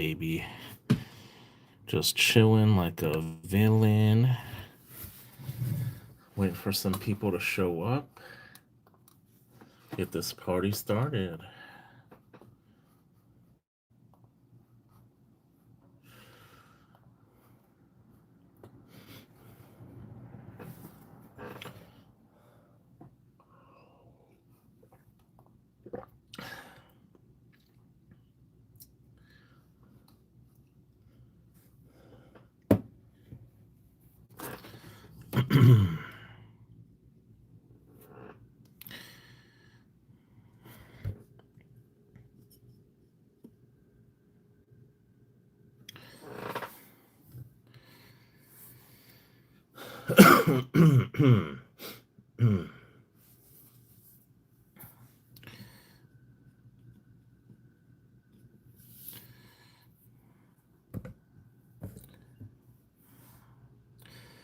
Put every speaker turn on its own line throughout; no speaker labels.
baby. Just chilling like a villain. Waiting for some people to show up. Get this party started.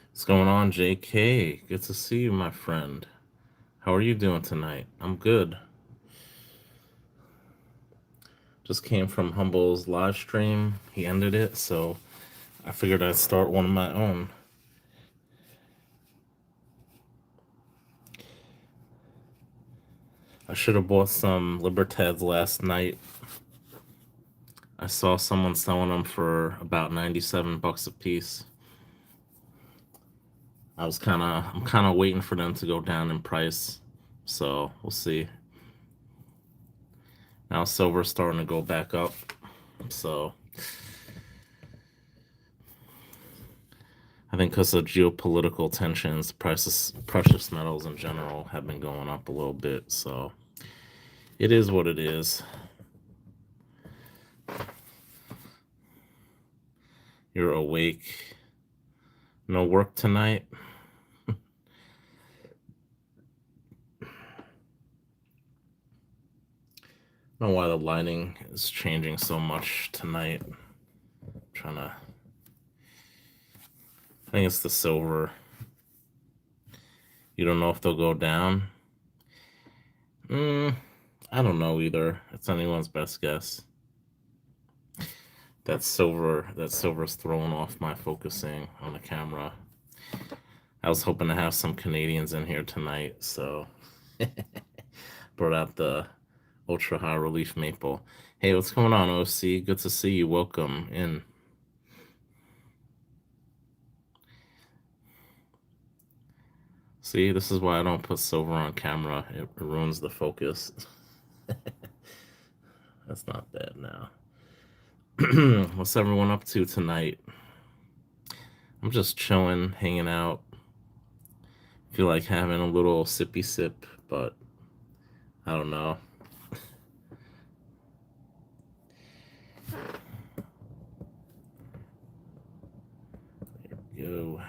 What's going on, JK? Good to see you, my friend. How are you doing tonight? I'm good. Just came from Humble's live stream. He ended it, so I figured I'd start one of my own. I should have bought some Libertads last night. I saw someone selling them for about 97 bucks a piece. I'm kind of waiting for them to go down in price. So we'll see. Now silver's starting to go back up. So I think because of geopolitical tensions, prices, precious metals in general have been going up a little bit. So it is what it is. You're awake. No work tonight. I don't know why the lighting is changing so much tonight. I'm trying to. I think it's the silver. You don't know if they'll go down. I don't know either. It's anyone's best guess. That silver's throwing off my focusing on the camera. I was hoping to have some Canadians in here tonight, so brought out the ultra high relief maple. Hey, what's going on, OC? Good to see you. Welcome in. See, this is why I don't put silver on camera. It ruins the focus. That's not bad now. What's everyone up to tonight? I'm just chilling, hanging out. Feel like having a little sippy sip, but I don't know. There we go.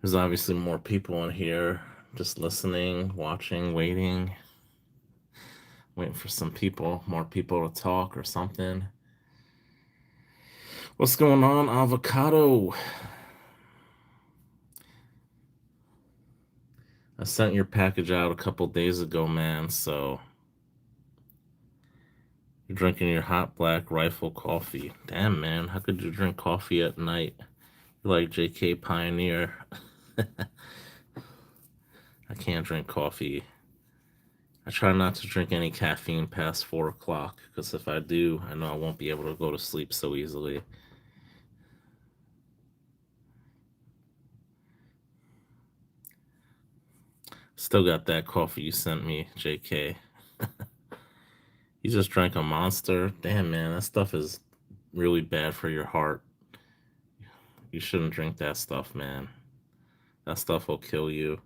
There's obviously more people in here just listening, watching, waiting for some people, more people to talk or something. What's going on, Avocado? I sent your package out a couple days ago, man, so you're drinking your hot black rifle coffee. Damn, man, how could you drink coffee at night? You're like JK Pioneer. I can't drink coffee. I try not to drink any caffeine past 4 o'clock, because if I do, I know I won't be able to go to sleep so easily. Still got that coffee you sent me, JK. You just drank a Monster? Damn, man, that stuff is really bad for your heart. You shouldn't drink that stuff, man. That stuff will kill you.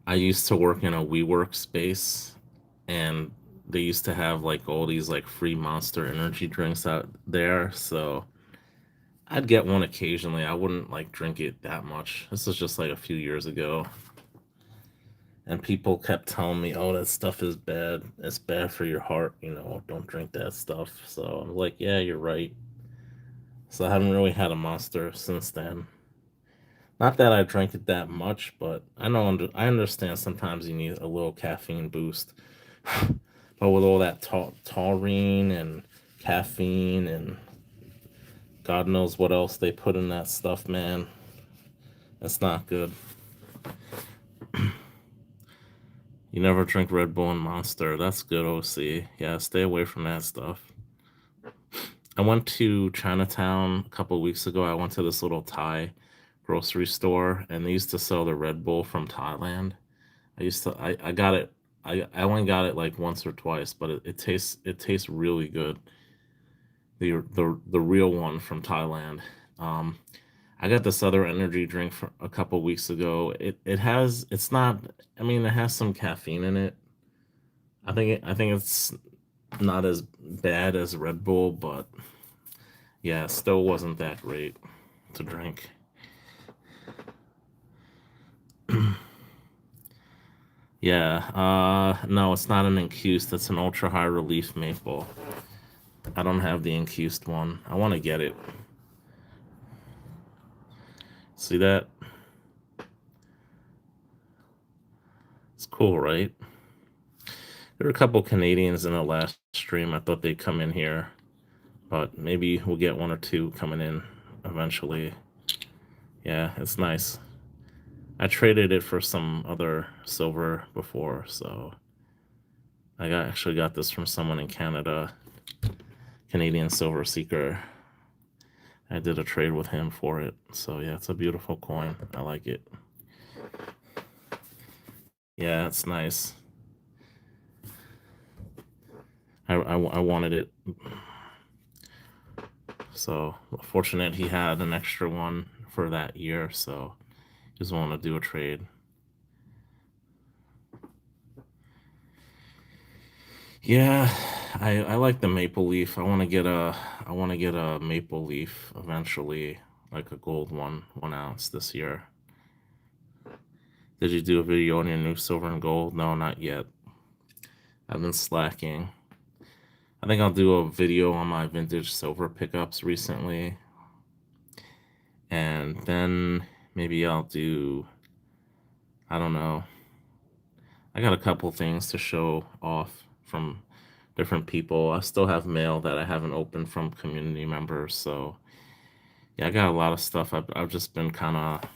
I used to work in a WeWork space, and they used to have like all these like free Monster energy drinks out there, so I'd get one occasionally. I wouldn't like drink it that much. This was just like a few years ago. And people kept telling me, "Oh, that stuff is bad. It's bad for your heart. Don't drink that stuff." So I'm like, "Yeah, you're right." So I haven't really had a Monster since then. Not that I drink it that much, but I understand sometimes you need a little caffeine boost. But with all that taurine and caffeine and God knows what else they put in that stuff, man, it's not good. You never drink Red Bull and Monster. That's good, OC. Yeah, stay away from that stuff. I went to Chinatown a couple weeks ago. I went to this little Thai grocery store, and they used to sell the Red Bull from Thailand. I got it. I only got it like once or twice, but it tastes really good. The real one from Thailand. Um, I got this other energy drink for a couple weeks ago. It's not. I mean, it has some caffeine in it. I think it's not as bad as Red Bull, but yeah, it still wasn't that great to drink. Yeah, no, it's not an infused. It's an ultra high relief maple. I don't have the infused one. I want to get it. See that? It's cool, right? There were a couple Canadians in the last stream. I thought they'd come in here, but maybe we'll get one or two coming in eventually. Yeah, it's nice. I traded it for some other silver before, so actually got this from someone in Canada, Canadian Silver Seeker. I did a trade with him for it. So yeah, it's a beautiful coin. I like it. Yeah, it's nice. I wanted it. So fortunate he had an extra one for that year. So just want to do a trade. Yeah, I like the maple leaf. I want to get a maple leaf eventually, like a gold one, 1 ounce this year. Did you do a video on your new silver and gold? No, not yet. I've been slacking. I think I'll do a video on my vintage silver pickups recently, and then maybe I'll do, I don't know. I got a couple things to show off from different people. I still have mail that I haven't opened from community members, so yeah, I got a lot of stuff. I've just been kind of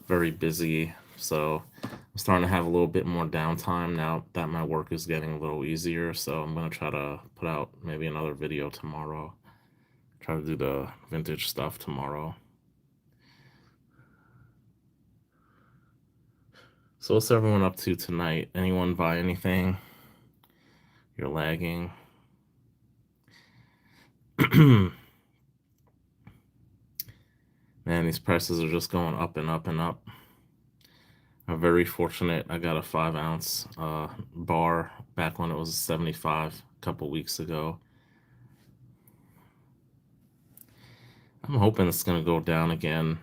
very busy, so I'm starting to have a little bit more downtime now that my work is getting a little easier. So I'm gonna try to put out maybe another video tomorrow. Try to do the vintage stuff tomorrow. So what's everyone up to tonight? Anyone buy anything? You're lagging. Man, these prices are just going up and up and up. I'm very fortunate. I got a 5 ounce bar back when it was 75 a couple weeks ago. I'm hoping it's going to go down again.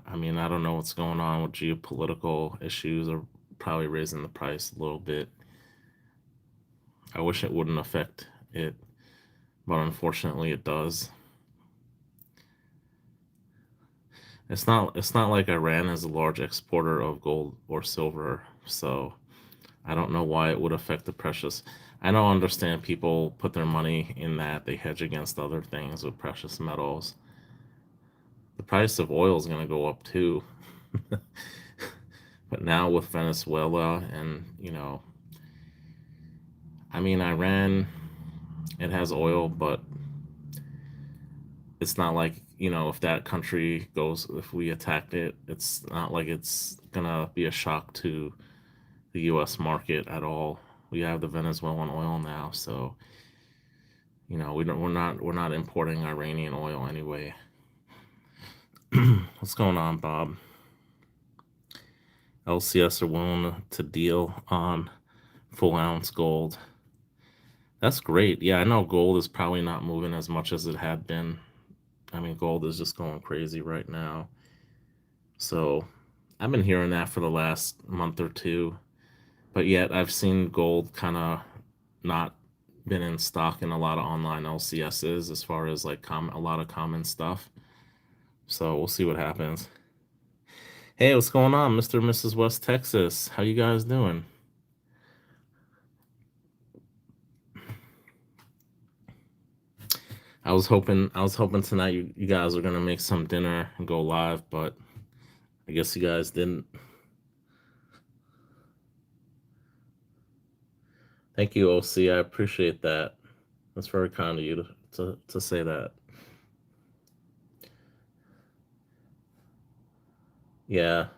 I mean, I don't know what's going on with geopolitical issues or probably raising the price a little bit. I wish it wouldn't affect it, but unfortunately it does. It's not like Iran is a large exporter of gold or silver, so I don't know why it would affect the precious. I don't understand people put their money in that they hedge against other things with precious metals. The price of oil is going to go up too. But now with Venezuela and, I mean, Iran, it has oil, but it's not like, if that country goes, if we attacked it, it's not like it's going to be a shock to the US market at all. We have the Venezuelan oil now, so, we're not importing Iranian oil anyway. What's going on, Bob? LCS are willing to deal on full ounce gold. That's great. Yeah, I know gold is probably not moving as much as it had been. I mean, gold is just going crazy right now. So I've been hearing that for the last month or two, but yet I've seen gold kind of not been in stock in a lot of online LCSs as far as like a lot of common stuff. So we'll see what happens. Hey, what's going on, Mr. and Mrs. West Texas? How you guys doing? I was hoping tonight you guys are gonna make some dinner and go live, but I guess you guys didn't. Thank you, OC. I appreciate that. That's very kind of you to say that. Yeah,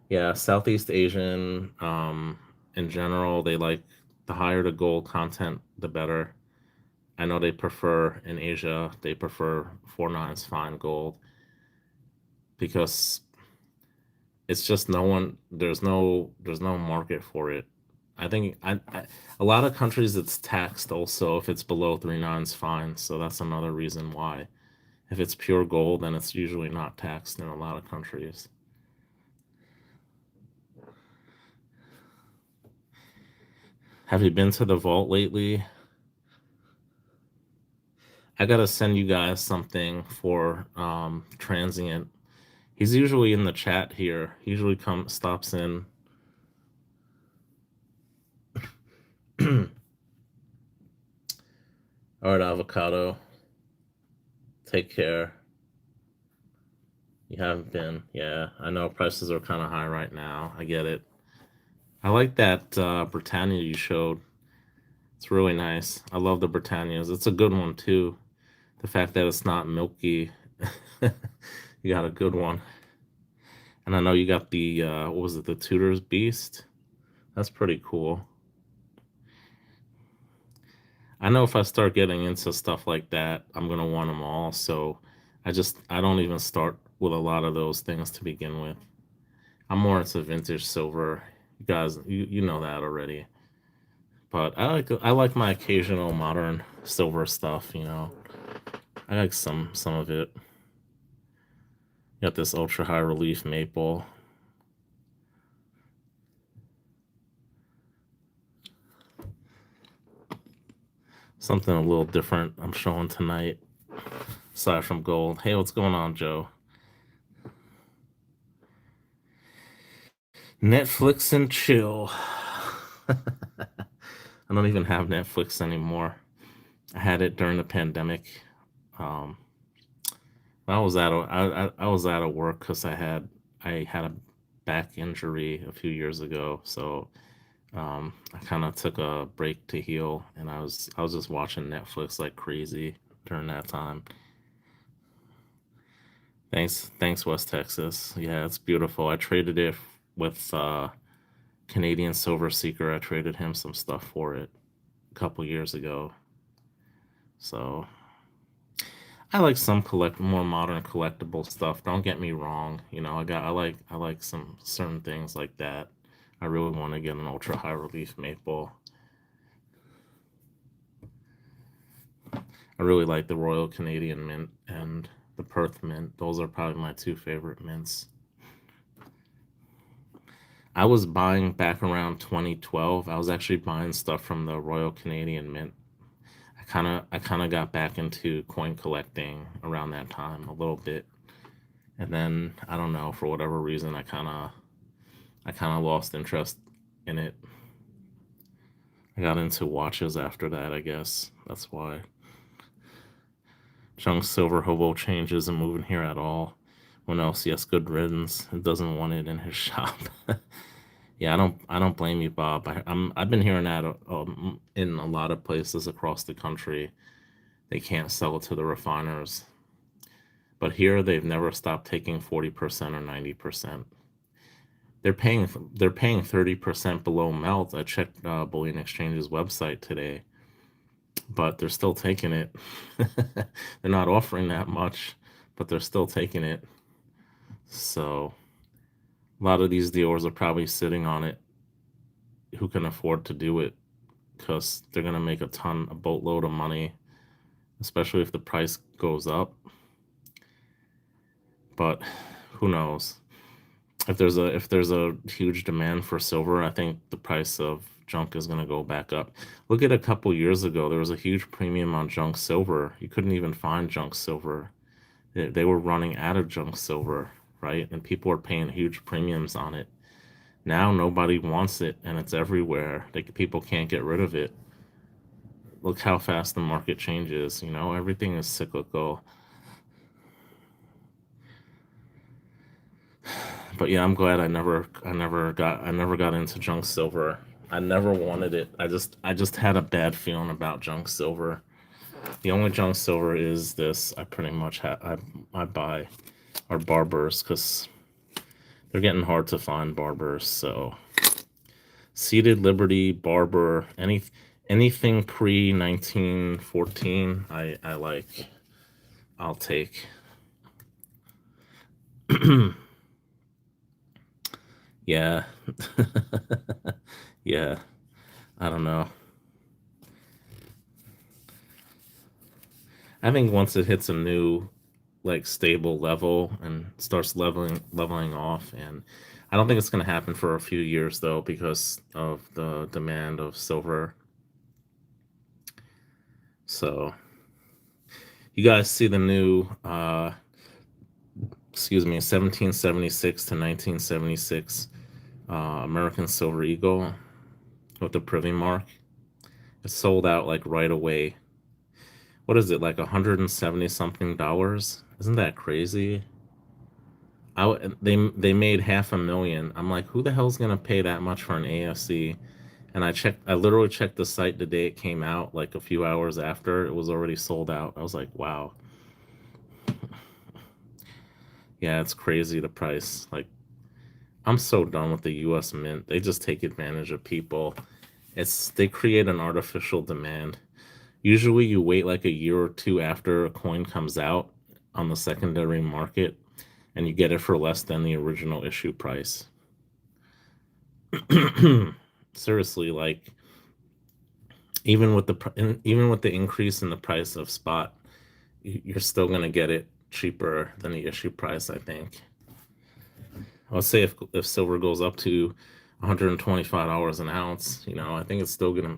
yeah. Southeast Asian, in general, they like the higher the gold content, the better. I know they prefer in Asia, they prefer 4 nines fine gold because it's just no one there's no market for it. I think a lot of countries it's taxed also if it's below 3 nines fine, so that's another reason why. If it's pure gold, then it's usually not taxed in a lot of countries. Have you been to the vault lately? I gotta send you guys something for transient. He's usually in the chat here. He usually comes stops in. All right, avocado. Take care. You haven't been. Yeah, I know prices are kind of high right now. I get it. I like that Britannia you showed. It's really nice. I love the Britannias. It's a good one too. The fact that it's not milky, you got a good one. And I know you got the what was it, the Tudor's Beast? That's pretty cool. I know if I start getting into stuff like that, I'm gonna want them all. So I don't even start with a lot of those things to begin with. I'm more into vintage silver. You guys, you know that already. But I like my occasional modern silver stuff. I like some of it. Got this ultra high relief maple, something a little different. I'm showing tonight, aside from gold. Hey, what's going on, Joe? Netflix and chill. I don't even have Netflix anymore. I had it during the pandemic. Um, I was out of work because I had a back injury a few years ago, so I kind of took a break to heal, and I was just watching Netflix like crazy during that time. Thanks, West Texas. Yeah, it's beautiful. I traded it with Canadian Silver Seeker. I traded him some stuff for it a couple years ago. So I like some collect more modern collectible stuff. Don't get me wrong. I like some certain things like that. I really want to get an ultra high relief maple. I really like the Royal Canadian Mint and the Perth Mint. Those are probably my two favorite mints. I was buying back around 2012. I was actually buying stuff from the Royal Canadian Mint. I kind of got back into coin collecting around that time a little bit. And then I don't know, for whatever reason I kind of lost interest in it. I got into watches after that, I guess. That's why. Junk Silver Hobo Change isn't moving here at all. When else, yes, good riddance. It doesn't want it in his shop. Yeah, I don't blame you, Bob. I've been hearing that in a lot of places across the country. They can't sell it to the refiners, but here they've never stopped taking 40% or 90%. They're paying 30% below melt. I checked Bullion Exchange's website today, but they're still taking it. They're not offering that much, but they're still taking it. So a lot of these dealers are probably sitting on it who can afford to do it because they're gonna make a boatload of money, especially if the price goes up. But who knows? If there's a huge demand for silver, I think the price of junk is going to go back up. Look at a couple years ago, there was a huge premium on junk silver. You couldn't even find junk silver. They were running out of junk silver. right? And people are paying huge premiums on it. Now nobody wants it, and it's everywhere. Like people can't get rid of it. Look how fast the market changes. You know, everything is cyclical. But yeah, I'm glad I never got into junk silver. I never wanted it. I just had a bad feeling about junk silver. The only junk silver is this. I pretty much I buy are barbers because they're getting hard to find barbers. So Seated Liberty Barber anything pre 1914 I like. I'll take. Yeah. Yeah. I don't know. I think once it hits a new like stable level and starts leveling off, and I don't think it's going to happen for a few years though because of the demand of silver. So you guys see the new 1776 to 1976 American Silver Eagle with the Privy Mark. It sold out like right away. What is it, like 170 something dollars? Isn't that crazy? They made 500,000. I'm like, who the hell's gonna pay that much for an AFC? And I literally checked the site the day it came out, like a few hours after it was already sold out. I was like, wow, yeah, it's crazy the price. Like, I'm so done with the U.S. Mint. They just take advantage of people. They create an artificial demand. Usually, you wait like a year or two after a coin comes out on the secondary market, and you get it for less than the original issue price. Seriously, like even with the increase in the price of spot, you're still gonna get it cheaper than the issue price. I think. I'll say if silver goes up to $125 an ounce, you know, I think it's still gonna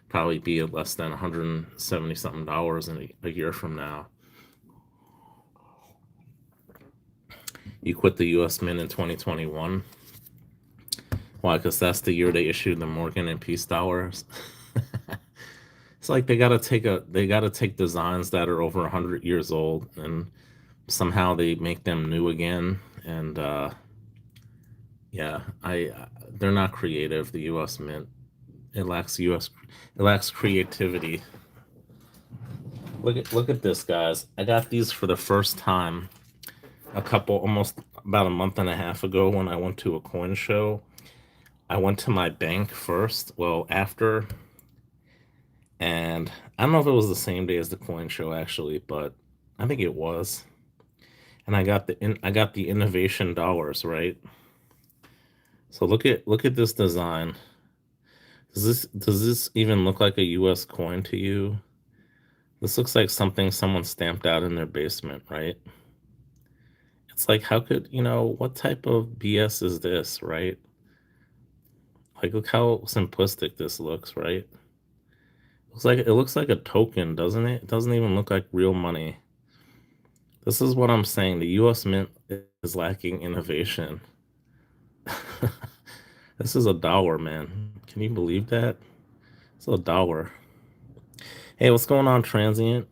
probably be less than 170 something dollars in a year from now. You quit the U.S. Mint in 2021. Why? Because that's the year they issued the Morgan and Peace dollars. It's like they gotta take designs that are over 100 years old and somehow they make them new again. And yeah, they're not creative. The U.S. Mint it lacks creativity. Look at this, guys. I got these for the first time almost about a month and a half ago when I went to a coin show. I went to my bank first, well, after, and I don't know if it was the same day as the coin show actually, but I think it was. And I got the innovation dollars, right? So look at this design. Does this even look like a US coin to you? This looks like something someone stamped out in their basement, right? It's like how could, what type of BS is this, right? Like look how simplistic this looks, right? It looks like a token, doesn't it? It doesn't even look like real money. This is what I'm saying. The US Mint is lacking innovation. This is a dollar, man. Can you believe that? It's a dollar. Hey, what's going on, Transient?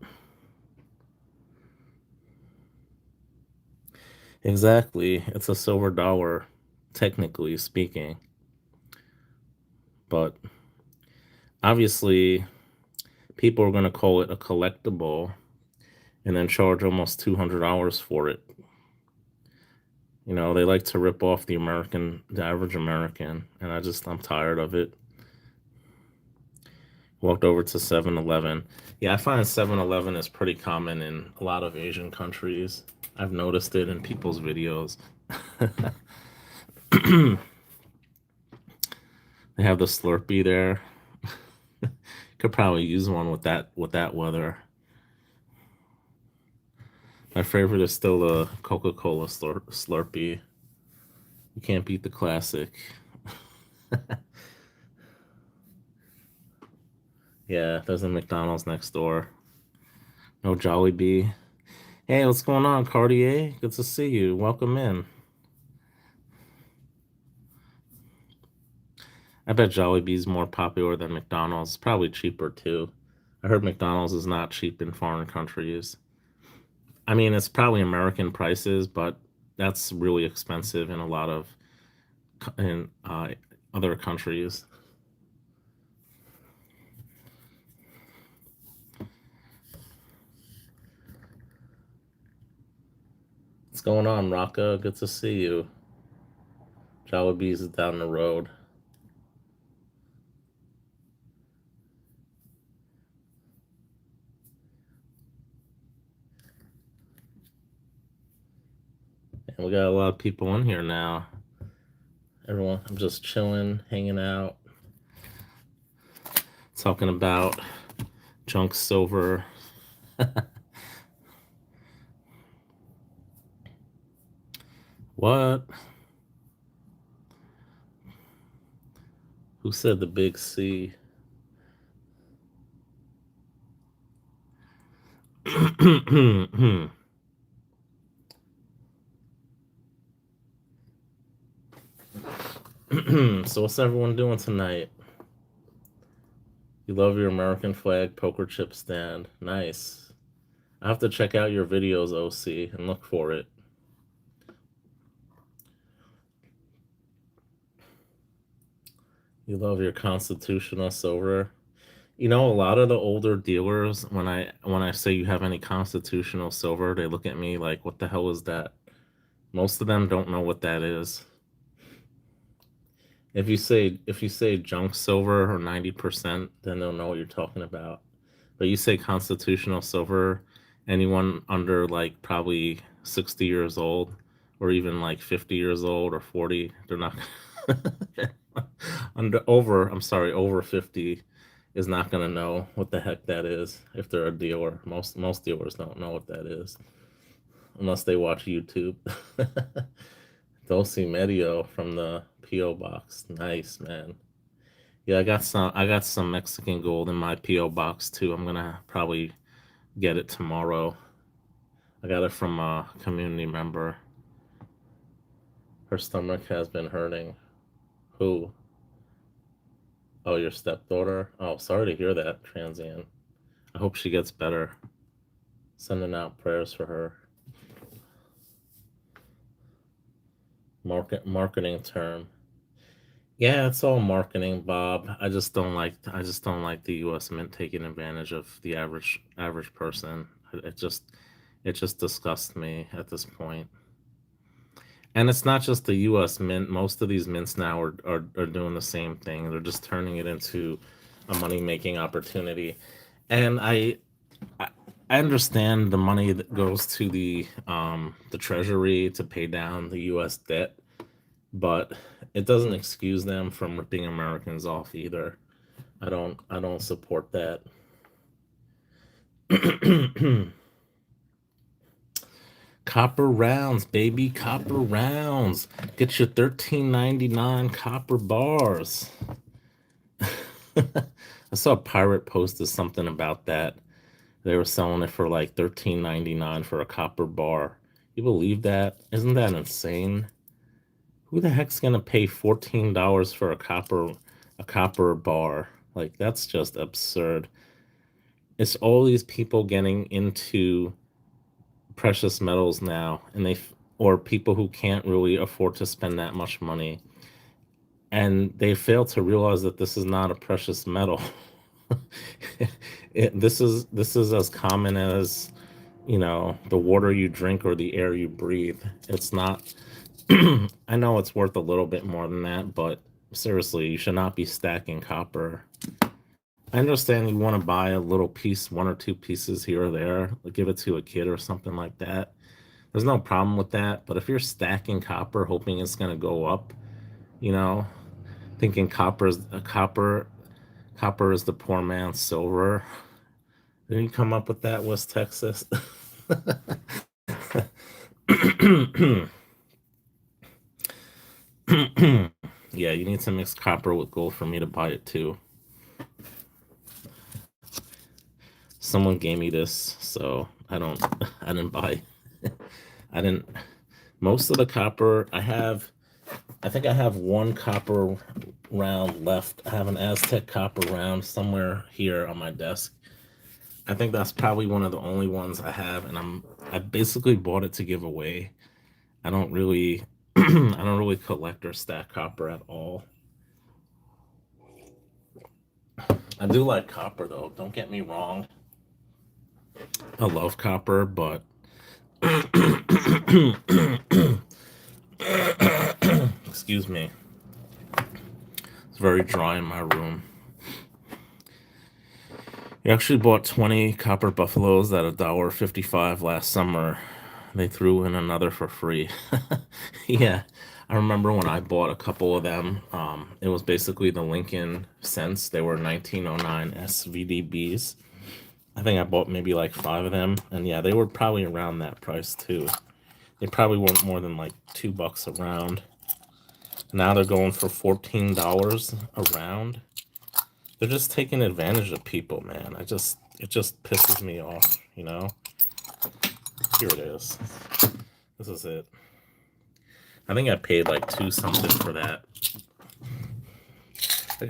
Exactly. It's a silver dollar, technically speaking. But obviously, people are going to call it a collectible and then charge almost $200 for it. You know, they like to rip off the average American, and I'm tired of it. Walked over to 7-Eleven. Yeah, I find 7-Eleven is pretty common in a lot of Asian countries. I've noticed it in people's videos. They have the Slurpee there. Could probably use one with that weather. My favorite is still the Coca-Cola Slurpee. You can't beat the classic. Yeah, there's a McDonald's next door. No Jollibee. Hey, what's going on, Cartier? Good to see you. Welcome in. I bet Jollibee's more popular than McDonald's. Probably cheaper too. I heard McDonald's is not cheap in foreign countries. I mean, it's probably American prices, but that's really expensive in a lot of in other countries. What's going on, Rocca? Good to see you. Jollibee's is down the road. And we got a lot of people in here now. Everyone, I'm just chilling, hanging out, talking about junk silver. What? Who said the big C? So what's everyone doing tonight? You love your American flag poker chip stand. Nice. I have to check out your videos, OC, and look for it. You love your constitutional silver. You know, a lot of the older dealers, when I say you have any constitutional silver, they look at me like, "What the hell is that?" Most of them don't know what that is. If you say junk silver or 90%, then they'll know what you're talking about. But you say constitutional silver, anyone under like probably 60 years old or even like 50 years old or 40, they're not over 50 is not going to know what the heck that is if they're a dealer. Most dealers don't know what that is unless they watch YouTube. Dulce Medio from the PO box. Nice, man. Yeah, I got some Mexican gold in my PO box too. I'm gonna probably get it tomorrow. I got it from a community member. Her stomach has been hurting. Who? Oh, your stepdaughter? Oh, sorry to hear that, transient. I hope she gets better. Sending out prayers for her. Marketing term. Yeah, it's all marketing, Bob. I just don't like the US Mint taking advantage of the average person. It just disgusts me at this point. And it's not just the US Mint. Most of these mints now are doing the same thing. They're just turning it into a money making opportunity. And I I understand the money that goes to the treasury to pay down the US debt, but it doesn't excuse them from ripping Americans off either. I don't support that. Copper rounds, baby, copper rounds. Get your 13.99 copper bars. I saw a pirate posted something about that. They were selling it for like 13.99 for a copper bar. You believe that? Isn't that insane? Who the heck's gonna pay $14 for a copper bar? Like that's just absurd. It's all these people getting into precious metals now, or people who can't really afford to spend that much money, and they fail to realize that this is not a precious metal. This is as common as the water you drink or the air you breathe. It's not. I know it's worth a little bit more than that, but seriously, you should not be stacking copper. I understand you want to buy a little piece, one or two pieces here or there, like give it to a kid or something like that. There's no problem with that. But if you're stacking copper, hoping it's going to go up, you know, thinking copper is the poor man's silver. Didn't you come up with that, West Texas? Yeah, you need to mix copper with gold for me to buy it too. Someone gave me this, so I don't. I didn't buy. I didn't. Most of the copper I have. I think I have one copper round left. I have an Aztec copper round somewhere here on my desk. I think that's probably one of the only ones I have, and I basically bought it to give away. I don't really I don't really collect or stack copper at all. I do like copper though, don't get me wrong. I love copper, but excuse me, it's very dry in my room. You actually bought 20 copper buffaloes at $1.55 last summer. They threw in another for free. Yeah, I remember when I bought a couple of them. It was basically the Lincoln cents. They were 1909 SVDBs. I think I bought maybe like five of them, and yeah, they were probably around that price too. They probably weren't more than like $2 a round. Now they're going for $14 a round. They're just taking advantage of people, man. It just pisses me off, you know? Here it is. This is it. I think I paid like two something for that. I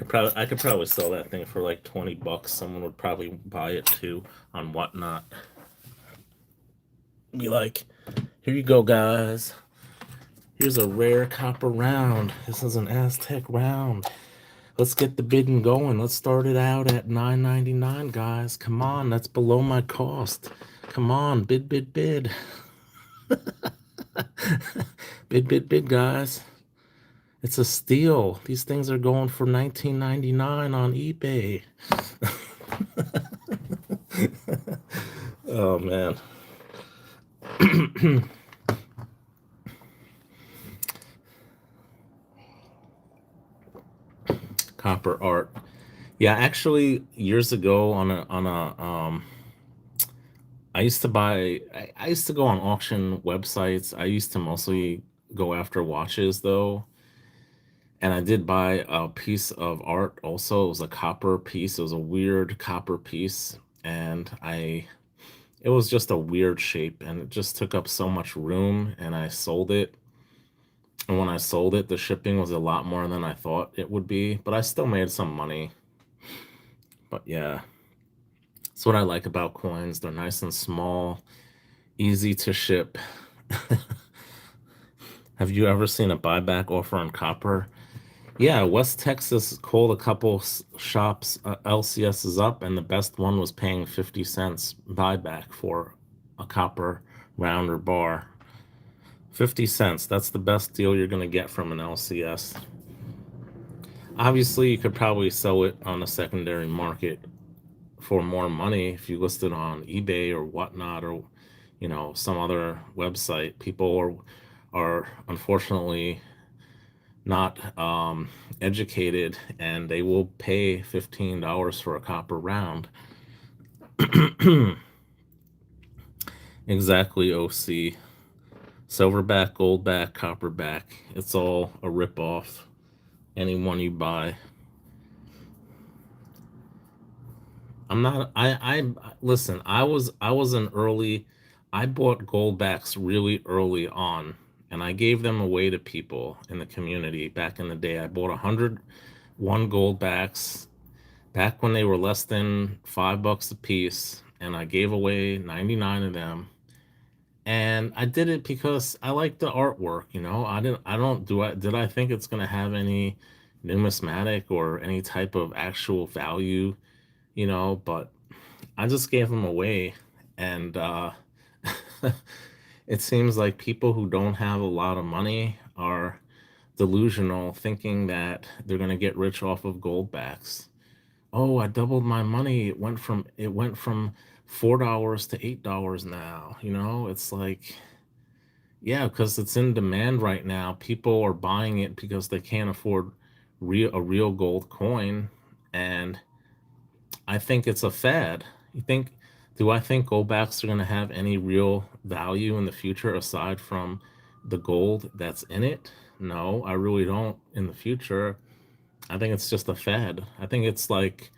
could probably sell that thing for like $20. Someone would probably buy it too on Whatnot. Be like, here you go, guys. Here's a rare copper round. This is an Aztec round. Let's get the bidding going. Let's start it out at $9.99, guys. Come on, that's below my cost. Come on, bid, bid, bid. Bid, bid, bid, guys. It's a steal. These things are going for $19.99 on eBay. Oh man. Copper art. Yeah, actually years ago I used to buy I used to go on auction websites. I used to mostly go after watches though. And I did buy a piece of art also. It was a copper piece. It was a weird copper piece. And I it was just a weird shape and it just took up so much room and I sold it. And when I sold it, the shipping was a lot more than I thought it would be, but I still made some money. But yeah, that's what I like about coins. They're nice and small, easy to ship. Have you ever seen a buyback offer on copper? Yeah, West Texas called a couple shops, LCSs up, and the best one was paying 50 cents buyback for a copper round or bar. 50 cents, that's the best deal you're going to get from an LCS. Obviously, you could probably sell it on a secondary market for more money if you list it on eBay or whatnot or some other website. People are unfortunately not educated and they will pay $15 for a copper round. Exactly, OC. Silverback, goldback, copperback. It's all a ripoff. Any one you buy. I'm not. I listen. I was an early. I bought goldbacks really early on, and I gave them away to people in the community back in the day. I bought 101 goldbacks back when they were less than $5 a piece, and I gave away 99 of them. And I did it because I like the artwork. I didn't. I don't do. I did. I think it's gonna have any numismatic or any type of actual value. But I just gave them away, and it seems like people who don't have a lot of money are delusional, thinking that they're going to get rich off of goldbacks. Oh, I doubled my money. It went from $4 to $8 now. It's like, yeah, because it's in demand right now. People are buying it because they can't afford a real gold coin, and I think it's a fad. Do I think goldbacks are going to have any real value in the future aside from the gold that's in it? No, I really don't in the future. I think it's just a fad. I think it's like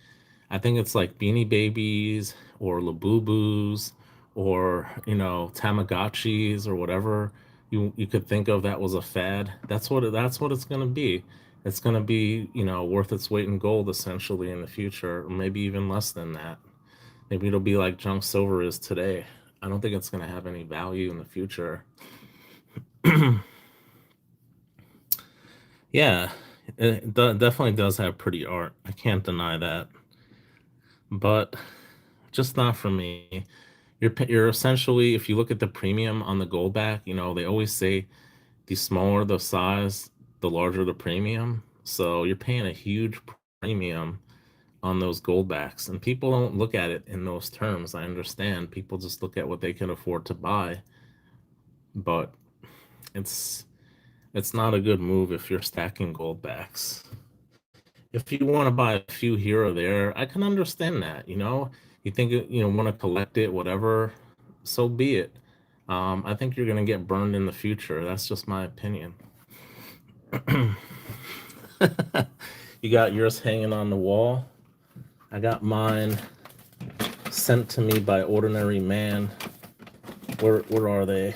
Beanie Babies or Labubus or Tamagotchis or whatever you could think of that was a fad. That's what it's going to be. It's going to be worth its weight in gold essentially in the future, or maybe even less than that. Maybe it'll be like junk silver is today. I don't think it's going to have any value in the future. Yeah, it definitely does have pretty art. I can't deny that, but just not for me. You're essentially, if you look at the premium on the Goldback, they always say the smaller the size, the larger the premium. So you're paying a huge premium on those Goldbacks, and people don't look at it in those terms. I understand people just look at what they can afford to buy, but it's it's not a good move if you're stacking Goldbacks. If you want to buy a few here or there, I can understand that. You think want to collect it, whatever, so be it. I think you're gonna get burned in the future. That's just my opinion. You got yours hanging on the wall. I got mine sent to me by Ordinary Man. Where are they?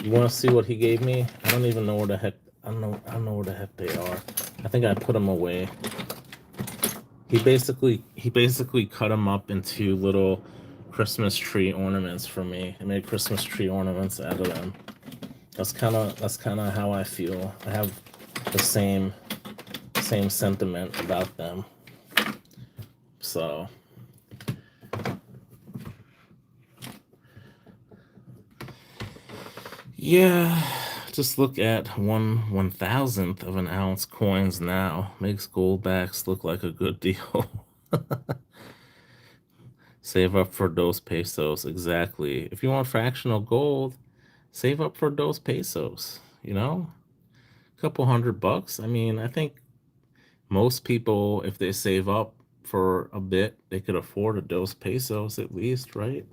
You want to see what he gave me? I don't even know where the heck. I don't know where the heck they are. I think I put them away. He basically cut them up into little Christmas tree ornaments for me. I made Christmas tree ornaments out of them. That's kind of how I feel. I have the same sentiment about them. So yeah, just look at 1/1000th of an ounce coins now. Makes Goldbacks look like a good deal. Save up for those pesos. Exactly. If you want fractional gold, save up for those pesos. A couple $100. I mean, I think most people, if they save up for a bit, they could afford a dose pesos at least, right?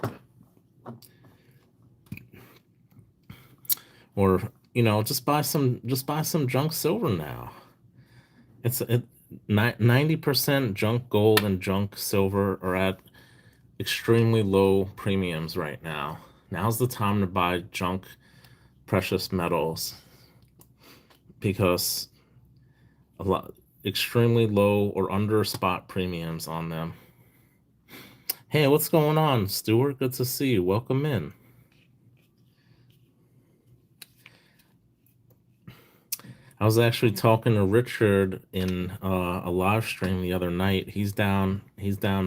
Or just buy some junk silver now. It's 90% junk gold and junk silver are at extremely low premiums right now. Now's the time to buy junk precious metals because a lot extremely low or under spot premiums on them. Hey, what's going on, Stuart? Good to see you. Welcome in. I was actually talking to Richard in a live stream the other night. He's down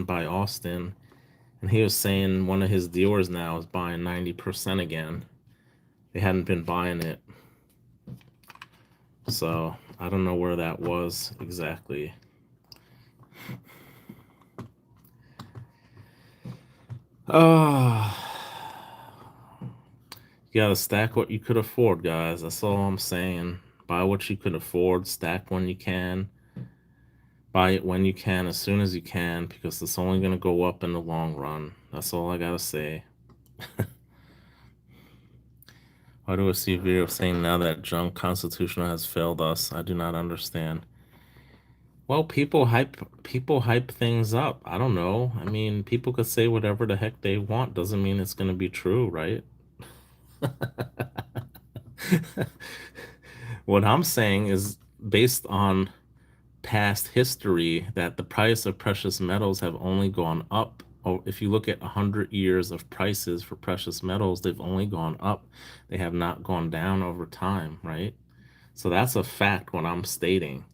by Austin, and he was saying one of his dealers now is buying 90% again. They hadn't been buying it, so I don't know where that was exactly. Oh, you gotta stack what you could afford, guys. That's all I'm saying. Buy what you could afford, stack when you can, buy it when you can, as soon as you can, because it's only gonna go up in the long run. That's all I gotta say. Why do I see a video saying now that junk constitutional has failed us? I do not understand. Well, people hype things up. I don't know. I mean, people could say whatever the heck they want. Doesn't mean it's gonna be true, right? What I'm saying is based on past history that the price of precious metals have only gone up. Or if you look at 100 years of prices for precious metals, they've only gone up. They have not gone down over time, right? So that's a fact what I'm stating.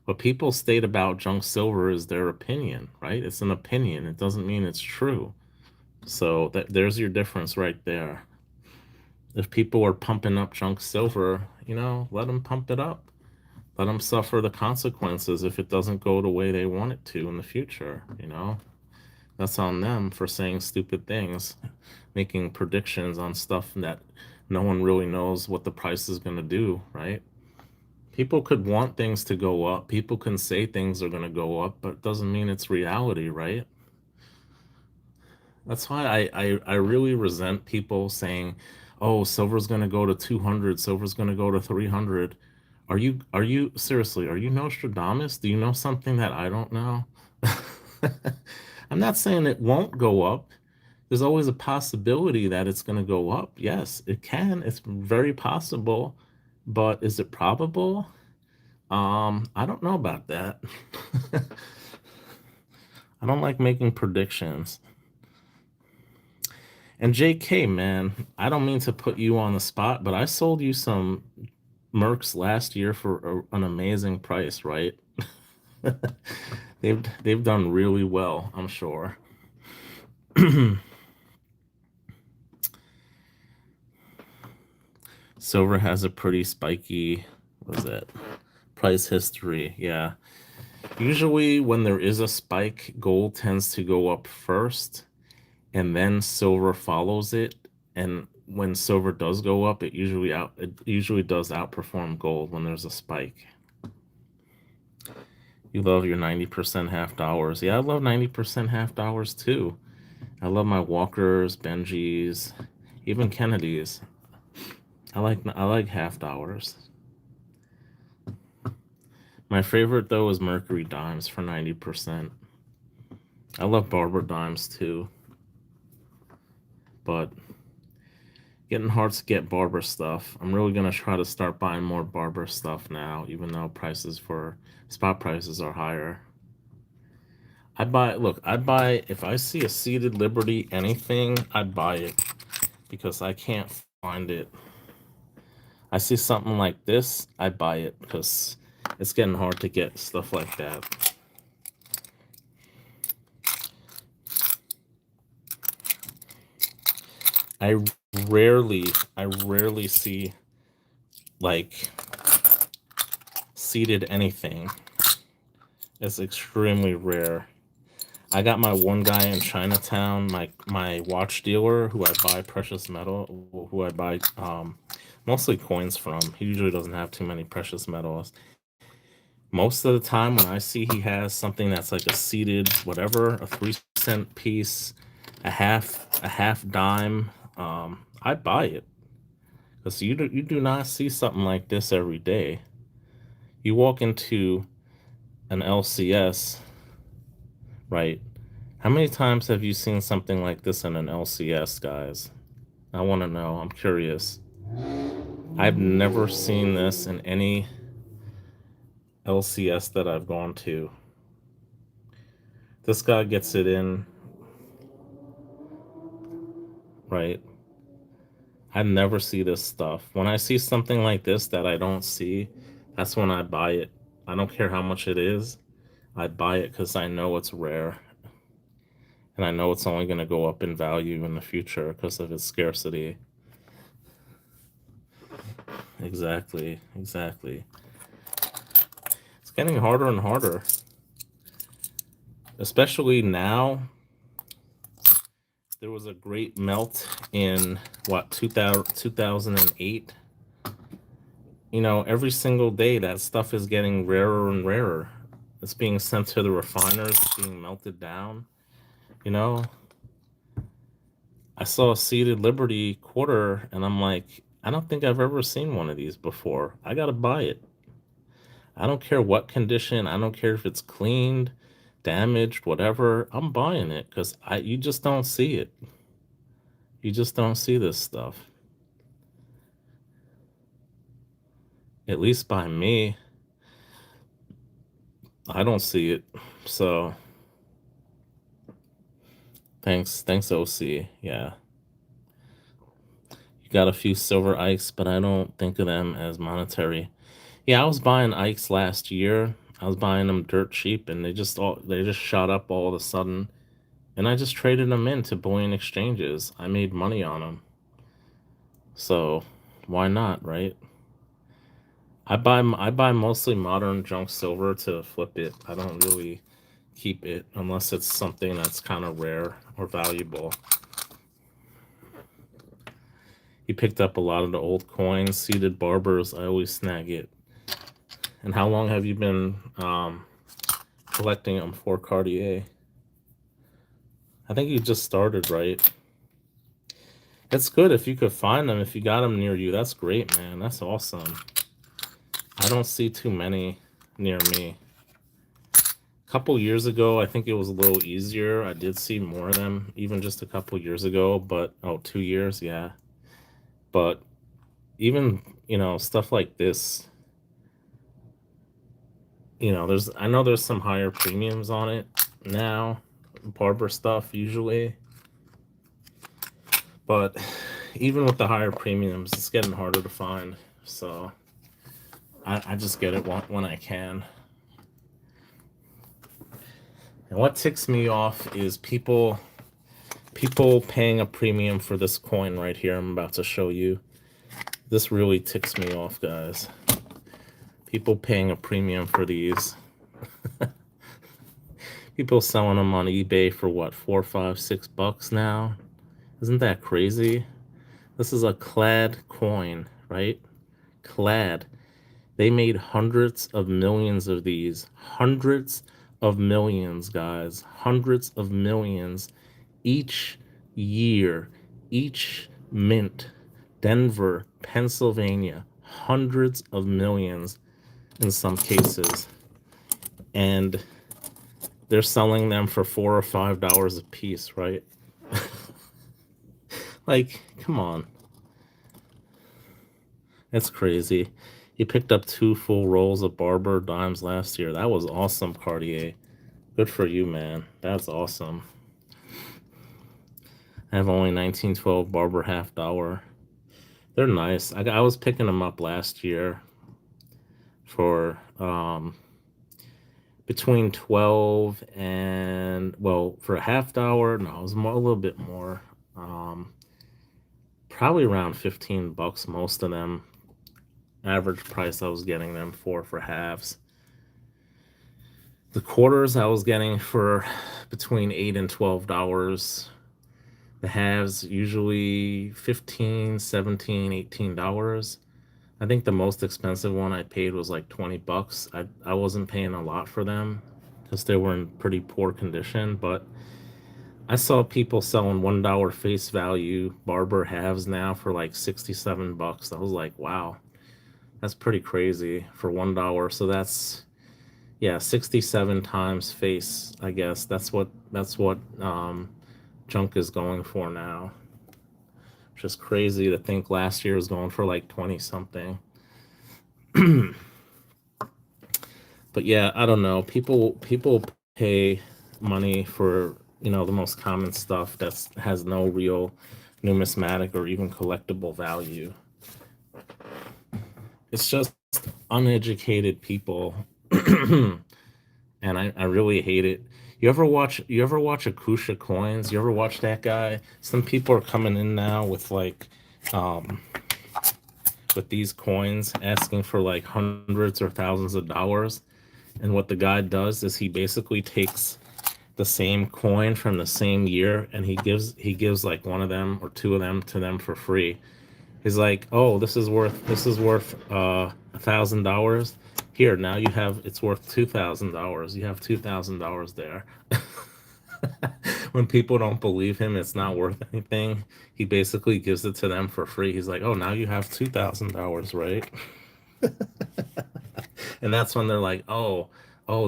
What people state about junk silver is their opinion, right? It's an opinion. It doesn't mean it's true. So there's your difference right there. If people are pumping up junk silver, let them pump it up. Let them suffer the consequences if it doesn't go the way they want it to in the future. That's on them for saying stupid things, making predictions on stuff that no one really knows what the price is going to do, right? People could want things to go up. People can say things are going to go up, but it doesn't mean it's reality, right? That's why I really resent people saying, "Oh, silver's going to go to 200, silver's going to go to 300." Are you seriously, are you Nostradamus? Do you know something that I don't know? I'm not saying it won't go up. There's always a possibility that it's going to go up. Yes, it can. It's very possible, but is it probable? I don't know about that. I don't like making predictions. And JK, man, I don't mean to put you on the spot, but I sold you some Mercs last year for an amazing price, right? They've done really well, I'm sure. Silver has a pretty spiky, what is that? Price history. Yeah. Usually when there is a spike, gold tends to go up first and then silver follows it. And when silver does go up, it usually does outperform gold when there's a spike. You love your 90% half dollars. Yeah, I love 90% half dollars too. I love my Walkers, Benjis, even Kennedys. I like half dollars. My favorite though is Mercury Dimes for 90%. I love Barber Dimes too, but getting hard to get Barber stuff. I'm really gonna try to start buying more Barber stuff now, even though prices for spot prices are higher. I'd buy if I see a seated Liberty anything, I'd buy it because I can't find it. I see something like this, I buy it because it's getting hard to get stuff like that. I I rarely see like seated anything. It's extremely rare. I got my one guy in Chinatown, my watch dealer, who I buy precious metal, who I buy mostly coins from. He usually doesn't have too many precious metals. Most of the time, when I see he has something that's like a seated whatever, a 3 cent piece, a half dime, I buy it because you do not see something like this every day. You walk into an LCS, right? How many times have you seen something like this in an LCS, guys? I want to know. I'm curious. I've never seen this in any LCS that I've gone to. This guy gets it in, right? I never see this stuff. When I see something like this that I don't see, that's when I buy it. I don't care how much it is. I buy it because I know it's rare and I know it's only going to go up in value in the future because of its scarcity. Exactly, exactly. It's getting harder and harder, especially now. There was a great melt in what 2008. Every single day that stuff is getting rarer and rarer. It's being sent to the refiners, it's being melted down. You know, I saw a seated Liberty quarter and I'm like, I don't think I've ever seen one of these before. I gotta buy it. I don't care what condition, I don't care if it's cleaned, damaged, whatever. I'm buying it because you just don't see it. You just don't see this stuff. At least by me, I don't see it. So thanks, OC. Yeah. You got a few silver Ikes, but I don't think of them as monetary. Yeah, I was buying Ikes last year. I was buying them dirt cheap, and they just shot up all of a sudden, and I just traded them into bullion exchanges. I made money on them, so why not, right? I buy mostly modern junk silver to flip it. I don't really keep it unless it's something that's kind of rare or valuable. He picked up a lot of the old coins, seeded barbers. I always snag it. And how long have you been collecting them for, Cartier? I think you just started, right? It's good if you could find them. If you got them near you, that's great, man. That's awesome. I don't see too many near me. A couple years ago, I think it was a little easier. I did see more of them even just a couple years ago, but oh, 2 years, yeah. But even, stuff like this, there's I know there's some higher premiums on it now, barber stuff usually, but even with the higher premiums, it's getting harder to find. So I just get it when I can. And what ticks me off is people paying a premium for this coin right here I'm about to show you. This really ticks me off, guys. People paying a premium for these. People selling them on eBay for what, 4, 5, $6 now? Isn't that crazy? This is a clad coin, right? Clad. They made hundreds of millions of these. Hundreds of millions, guys. Hundreds of millions each year. Each mint. Denver, Pennsylvania. Hundreds of millions in some cases. And they're selling them for $4 or $5 a piece, right? Like, come on. That's crazy. He picked up 2 full rolls of Barber dimes last year. That was awesome, Cartier. Good for you, man. That's awesome. I have only 1912 Barber half-dollar. They're nice. I was picking them up last year for between 12 and, well, for a half-dollar. No, it was more, a little bit more. Probably around $15, most of them. Average price I was getting them for halves. The quarters I was getting for between $8 and $12. The halves usually $15, $17, $18. I think the most expensive one I paid was like $20. I wasn't paying a lot for them because they were in pretty poor condition, but I saw people selling $1 face value Barber halves now for like $67. I was like, wow, that's pretty crazy for $1. So that's, yeah, 67 times face, I guess. That's what junk is going for now. Just crazy to think last year was going for like 20 something. But yeah, I don't know. People pay money for, the most common stuff that has no real numismatic or even collectible value. It's just uneducated people. And I really hate it. You ever watch Akusha Coins? You ever watch that guy? Some people are coming in now with like um with these coins asking for like hundreds or thousands of dollars. And what the guy does is he basically takes the same coin from the same year and he gives like one of them or two of them to them for free. He's like, "Oh, this is worth $1,000. Here, now you have it's worth $2,000. You have $2,000 there." When people don't believe him, it's not worth anything. He basically gives it to them for free. He's like, "Oh, now you have $2,000, right?" And that's when they're like, "Oh,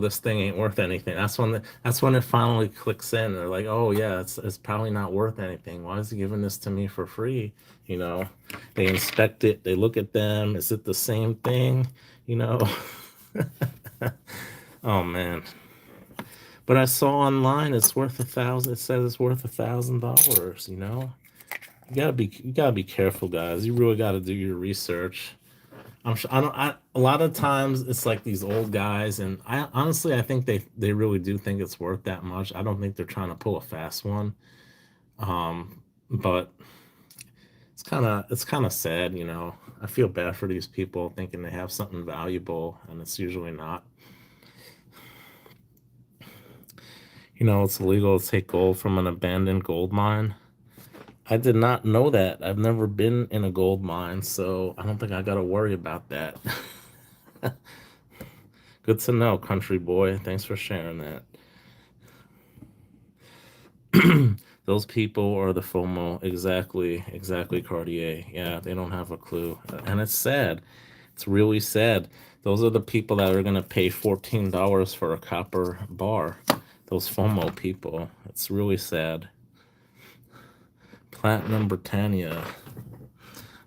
this thing ain't worth anything." That's when it finally clicks in. They're like, "Oh yeah, it's probably not worth anything. Why is he giving this to me for free?" You know, they inspect it, they look at them. Is it the same thing? You know. Oh man. But I saw online it's worth 1,000. It says it's worth $1,000. You gotta be careful, guys. You really gotta do your research. I'm sure I don't. A lot of times it's like these old guys, and I think they really do think it's worth that much. I don't think they're trying to pull a fast one. But it's kind of sad. I feel bad for these people thinking they have something valuable, and it's usually not. It's illegal to take gold from an abandoned gold mine. I did not know that. I've never been in a gold mine, so I don't think I got to worry about that. Good to know, country boy. Thanks for sharing that. Those people are the FOMO. Exactly, exactly, Cartier. Yeah, they don't have a clue. And it's sad. It's really sad. Those are the people that are gonna pay $14 for a copper bar. Those FOMO people. It's really sad. Platinum Britannia.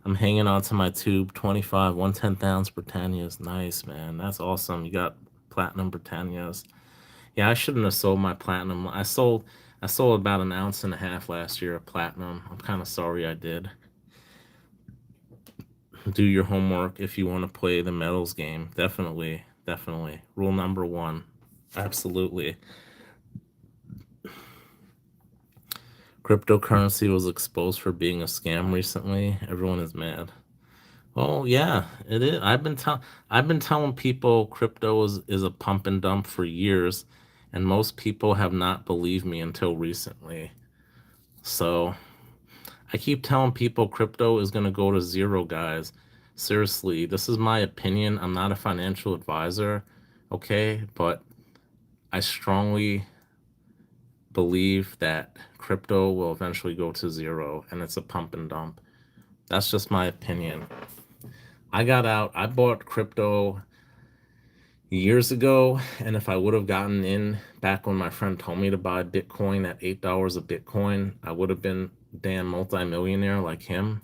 I'm hanging on to my tube 25, 1/10 ounce Britannias. Nice, man. That's awesome. You got Platinum Britannias. Yeah, I shouldn't have sold my platinum. I sold about an ounce and a half last year of platinum. I'm kind of sorry I did. Do your homework if you want to play the metals game. Definitely, definitely. Rule number one. Absolutely. Cryptocurrency was exposed for being a scam recently. Everyone is mad. Oh yeah, it is. I've been telling people crypto is a pump and dump for years, and most people have not believed me until recently. So I keep telling people crypto is gonna go to zero, guys. Seriously, this is my opinion. I'm not a financial advisor, okay? But I strongly believe that crypto will eventually go to zero and it's a pump and dump. That's just my opinion. I bought crypto years ago, and if I would have gotten in back when my friend told me to buy Bitcoin at $8 a Bitcoin, I would have been damn multimillionaire like him,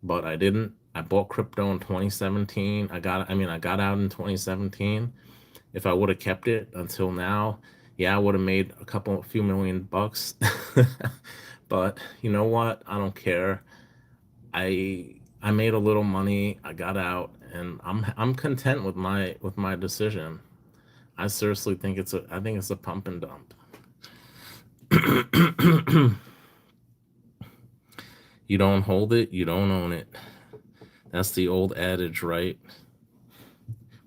but I didn't. I bought crypto in 2017. I got out in 2017. If I would have kept it until now, yeah, I would have made a few million bucks. But you know what? I don't care. I made a little money. I got out, and I'm content with my decision. I seriously think it's a pump and dump. You don't hold it, you don't own it. That's the old adage, right?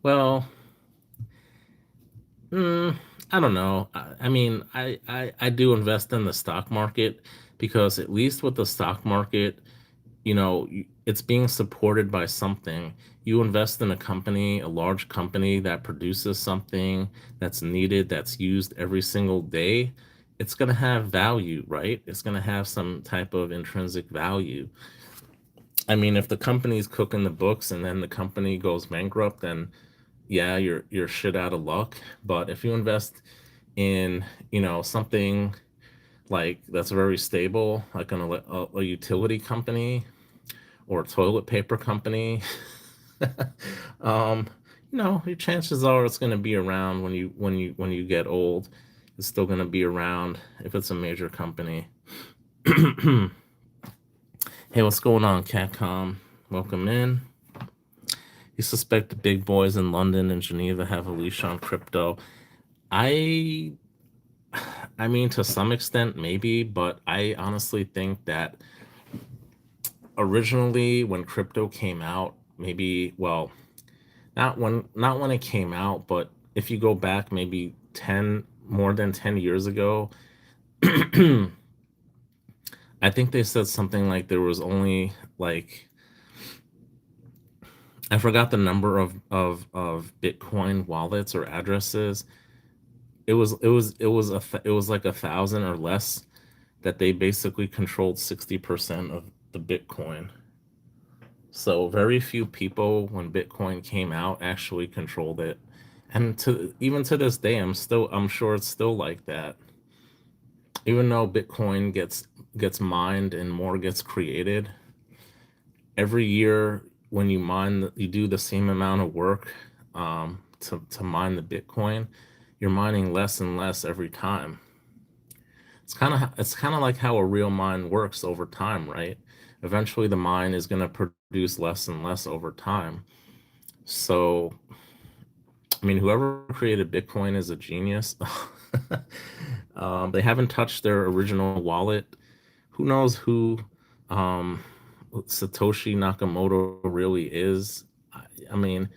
Well, mm, I don't know. I mean, I do invest in the stock market because at least with the stock market, it's being supported by something. You invest in a company, a large company that produces something that's needed, that's used every single day. It's going to have value, right? It's going to have some type of intrinsic value. I mean, if the company's cooking the books and then the company goes bankrupt, then yeah, you're shit out of luck. But if you invest in, something like that's very stable, like a utility company or a toilet paper company, um, your chances are it's going to be around when you get old. It's still going to be around if it's a major company. Hey, what's going on, Catcom? Welcome in. You suspect the big boys in London and Geneva have a leash on crypto? I I mean, to some extent, maybe, but I honestly think that originally when crypto came out, maybe, well, not when it came out, but if you go back maybe 10 more than 10 years ago, I think they said something like there was only like I forgot the number of Bitcoin wallets or addresses. It was like 1,000 or less that they basically controlled 60% of the Bitcoin. So very few people when Bitcoin came out actually controlled it. And to even to this day, I'm sure it's still like that. Even though Bitcoin gets mined and more gets created, every year when you do the same amount of work to mine the Bitcoin, you're mining less and less every time. It's kind of like how a real mine works over time, right? Eventually, the mine is going to produce less and less over time. So, I mean, whoever created Bitcoin is a genius. They haven't touched their original wallet. Who knows who um, Satoshi Nakamoto really is? I mean,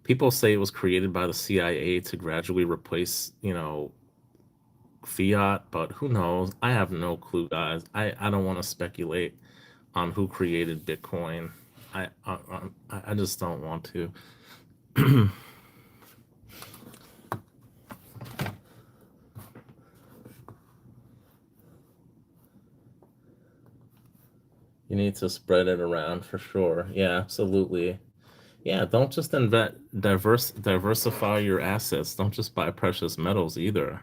people say it was created by the CIA to gradually replace, fiat, but who knows? I have no clue, guys. I don't want to speculate on who created Bitcoin. I just don't want to. You need to spread it around for sure. Yeah, absolutely. Yeah, don't just diversify your assets. Don't just buy precious metals either.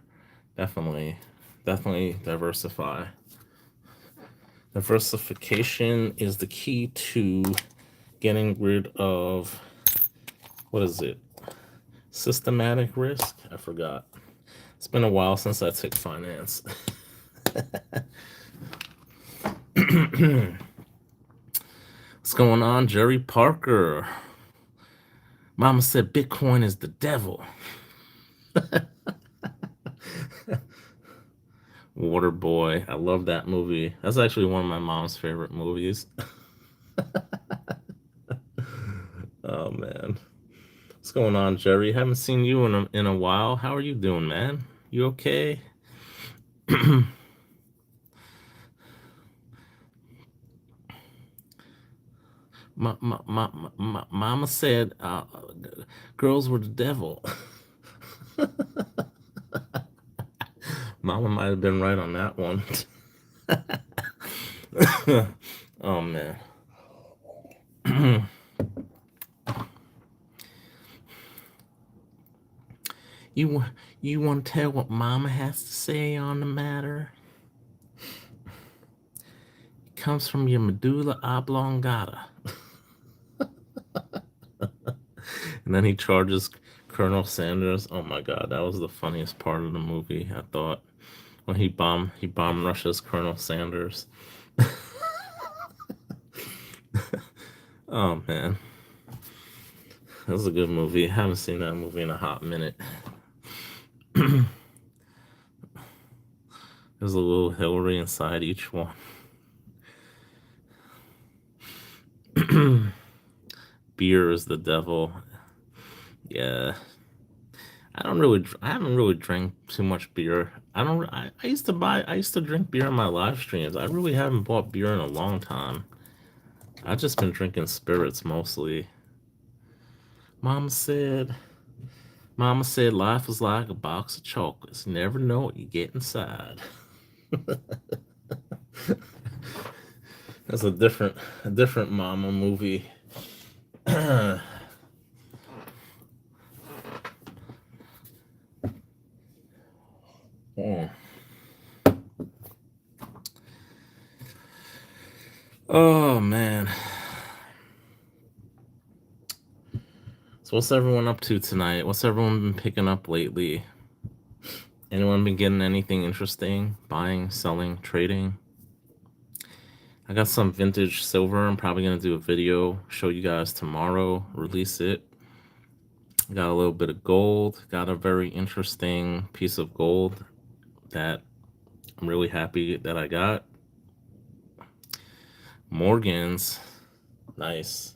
Definitely, definitely diversify. Diversification is the key to getting rid of, what is it? Systematic risk? I forgot. It's been a while since I took finance. What's going on, Jerry Parker? Mama said Bitcoin is the devil. Waterboy. I love that movie. That's actually one of my mom's favorite movies. Oh man. What's going on, Jerry? Haven't seen you in a while. How are you doing, man? You okay? Mama said girls were the devil. Mama might have been right on that one. Oh man. You you want to tell what Mama has to say on the matter? It comes from your medulla oblongata. And then he charges Colonel Sanders. Oh my God, that was the funniest part of the movie. I thought when he bomb rushes Colonel Sanders. Oh man, that was a good movie. I haven't seen that movie in a hot minute. There's a little Hillary inside each one. Beer is the devil. Yeah, I haven't really drank too much beer. I don't. I used to drink beer in my live streams. I really haven't bought beer in a long time. I've just been drinking spirits mostly. Mama said, Mama said life is like a box of chocolates. You never know what you get inside. That's a different Mama movie. Mm. Oh man. So what's everyone up to tonight? What's everyone been picking up lately? Anyone been getting anything interesting? Buying, selling, trading? I got some vintage silver. I'm probably gonna do a video, show you guys tomorrow, release it. Got a little bit of gold. Got a very interesting piece of gold that I'm really happy that I got. Morgan's. Nice.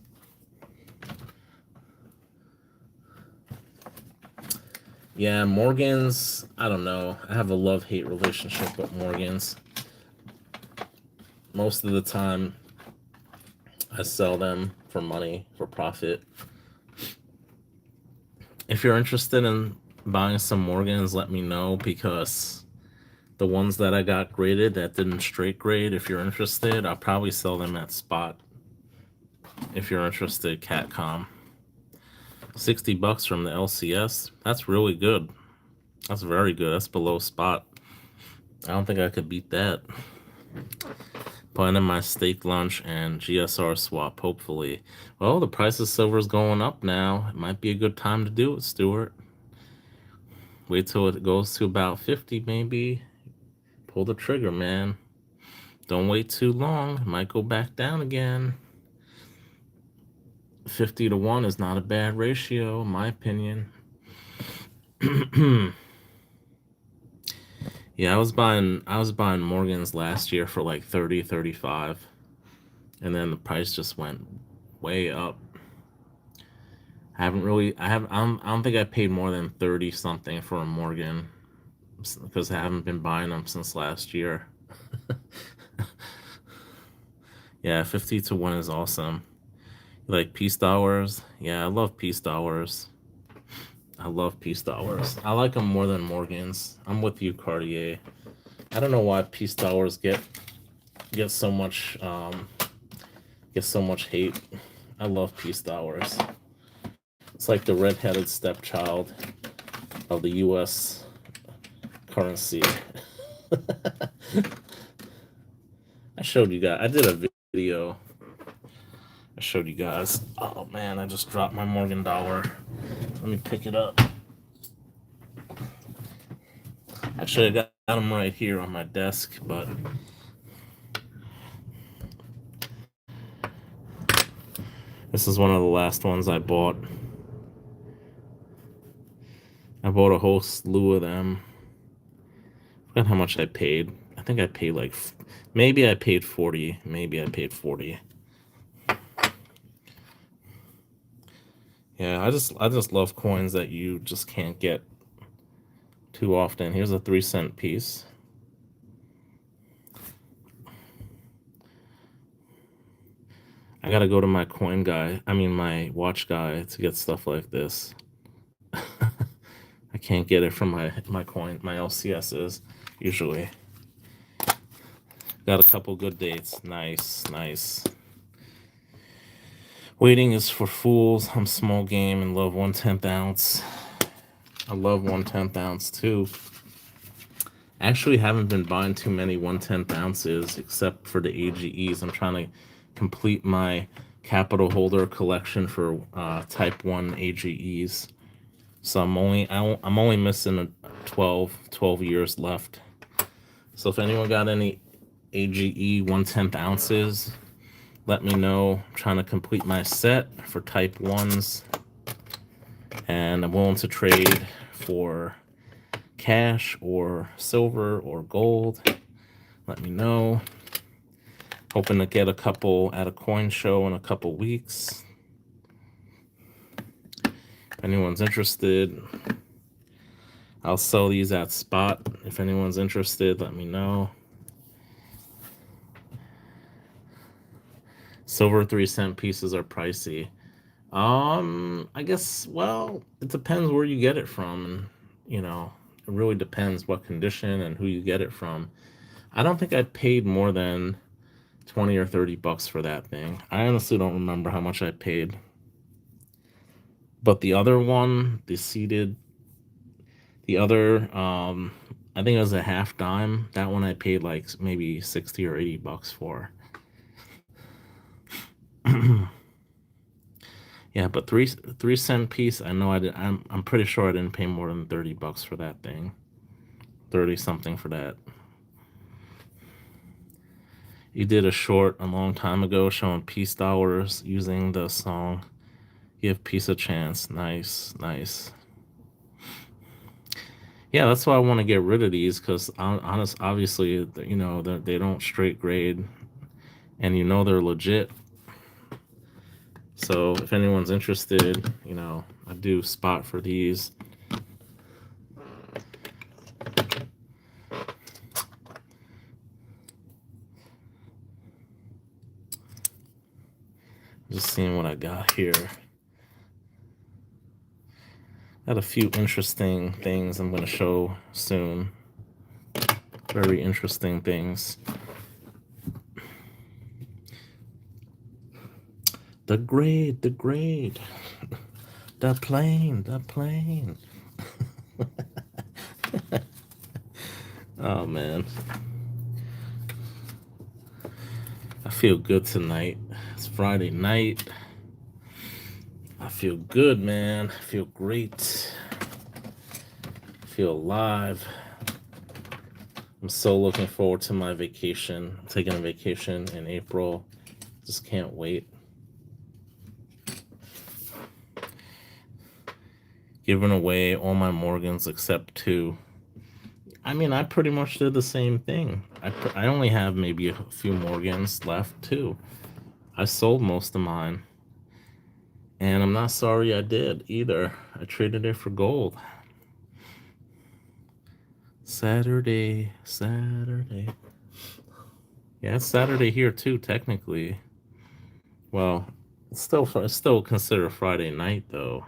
Yeah, Morgan's, I don't know. I have a love-hate relationship with Morgan's. Most of the time, I sell them for money, for profit. If you're interested in buying some Morgans, let me know, because the ones that I got graded that didn't straight grade, if you're interested, I'll probably sell them at spot. If you're interested, Catcom. $60 from the LCS. That's really good. That's very good. That's below spot. I don't think I could beat that. Planning my steak lunch and GSR swap, hopefully. Well, the price of silver is going up now. It might be a good time to do it, Stuart. Wait till it goes to about 50, maybe. Pull the trigger, man. Don't wait too long. It might go back down again. 50 to 1 is not a bad ratio, in my opinion. Yeah, I was buying Morgans last year for like 30, 35, and then the price just went way up. I haven't really I don't think I paid more than 30 something for a Morgan, because I haven't been buying them since last year. Yeah, 50 to 1 is awesome. You like Peace Towers? Yeah, I love Peace Towers. I love Peace Towers. I like them more than Morgans. I'm with you, Cartier. I don't know why Peace Towers get so much hate. I love Peace Towers. It's like the red-headed stepchild of the U.S. currency. I showed you guys. I did a video. I showed you guys. Oh man, I just dropped my Morgan dollar. Let me pick it up. Actually, I got them right here on my desk, but this is one of the last ones I bought. I bought a whole slew of them. I forgot how much I paid. I think I paid like, maybe I paid 40. Maybe I paid 40. Yeah, I just love coins that you just can't get too often. Here's a 3-cent piece. I gotta go to my coin guy, I mean my watch guy, to get stuff like this. I can't get it from my coin, my LCSs usually. Got a couple good dates. Nice, nice. Waiting is for fools. I'm small game and love 1/10 ounce. I love 1/10 ounce too. Actually, haven't been buying too many 1/10 ounces except for the AGEs. I'm trying to complete my capital holder collection for Type 1 AGEs. So I'm only missing 12 years left. So if anyone got any AGE 1/10 ounces, let me know. I'm trying to complete my set for Type 1s. And I'm willing to trade for cash or silver or gold. Let me know. Hoping to get a couple at a coin show in a couple weeks. If anyone's interested, I'll sell these at spot. If anyone's interested, let me know. Silver 3-cent pieces are pricey. I guess, well, it depends where you get it from, and it really depends what condition and who you get it from. I don't think I paid more than 20 or 30 bucks for that thing. I honestly don't remember how much I paid. But the other one, the other, I think it was a half dime. That one I paid like maybe 60 or 80 bucks for. Yeah, but 3-cent piece, I know I'm pretty sure I didn't pay more than 30 bucks for that thing. 30 something for that. You did a short a long time ago showing peace dollars using the song Give Peace a Chance. Nice, nice. Yeah, that's why I want to get rid of these, because obviously, they don't straight grade, and they're legit. So if anyone's interested, I do spot for these. Just seeing what I got here. Got a few interesting things I'm going to show soon. Very interesting things. The grade, the plane. Oh man, I feel good tonight. It's Friday night. I feel good, man. I feel great. I feel alive. I'm so looking forward to my vacation. I'm taking a vacation in April. Just can't wait. Giving away all my Morgans except 2. I mean, I pretty much did the same thing. I only have maybe a few Morgans left too. I sold most of mine. And I'm not sorry I did either. I traded it for gold. Saturday. Yeah, it's Saturday here too, technically. Well, it's still considered Friday night though.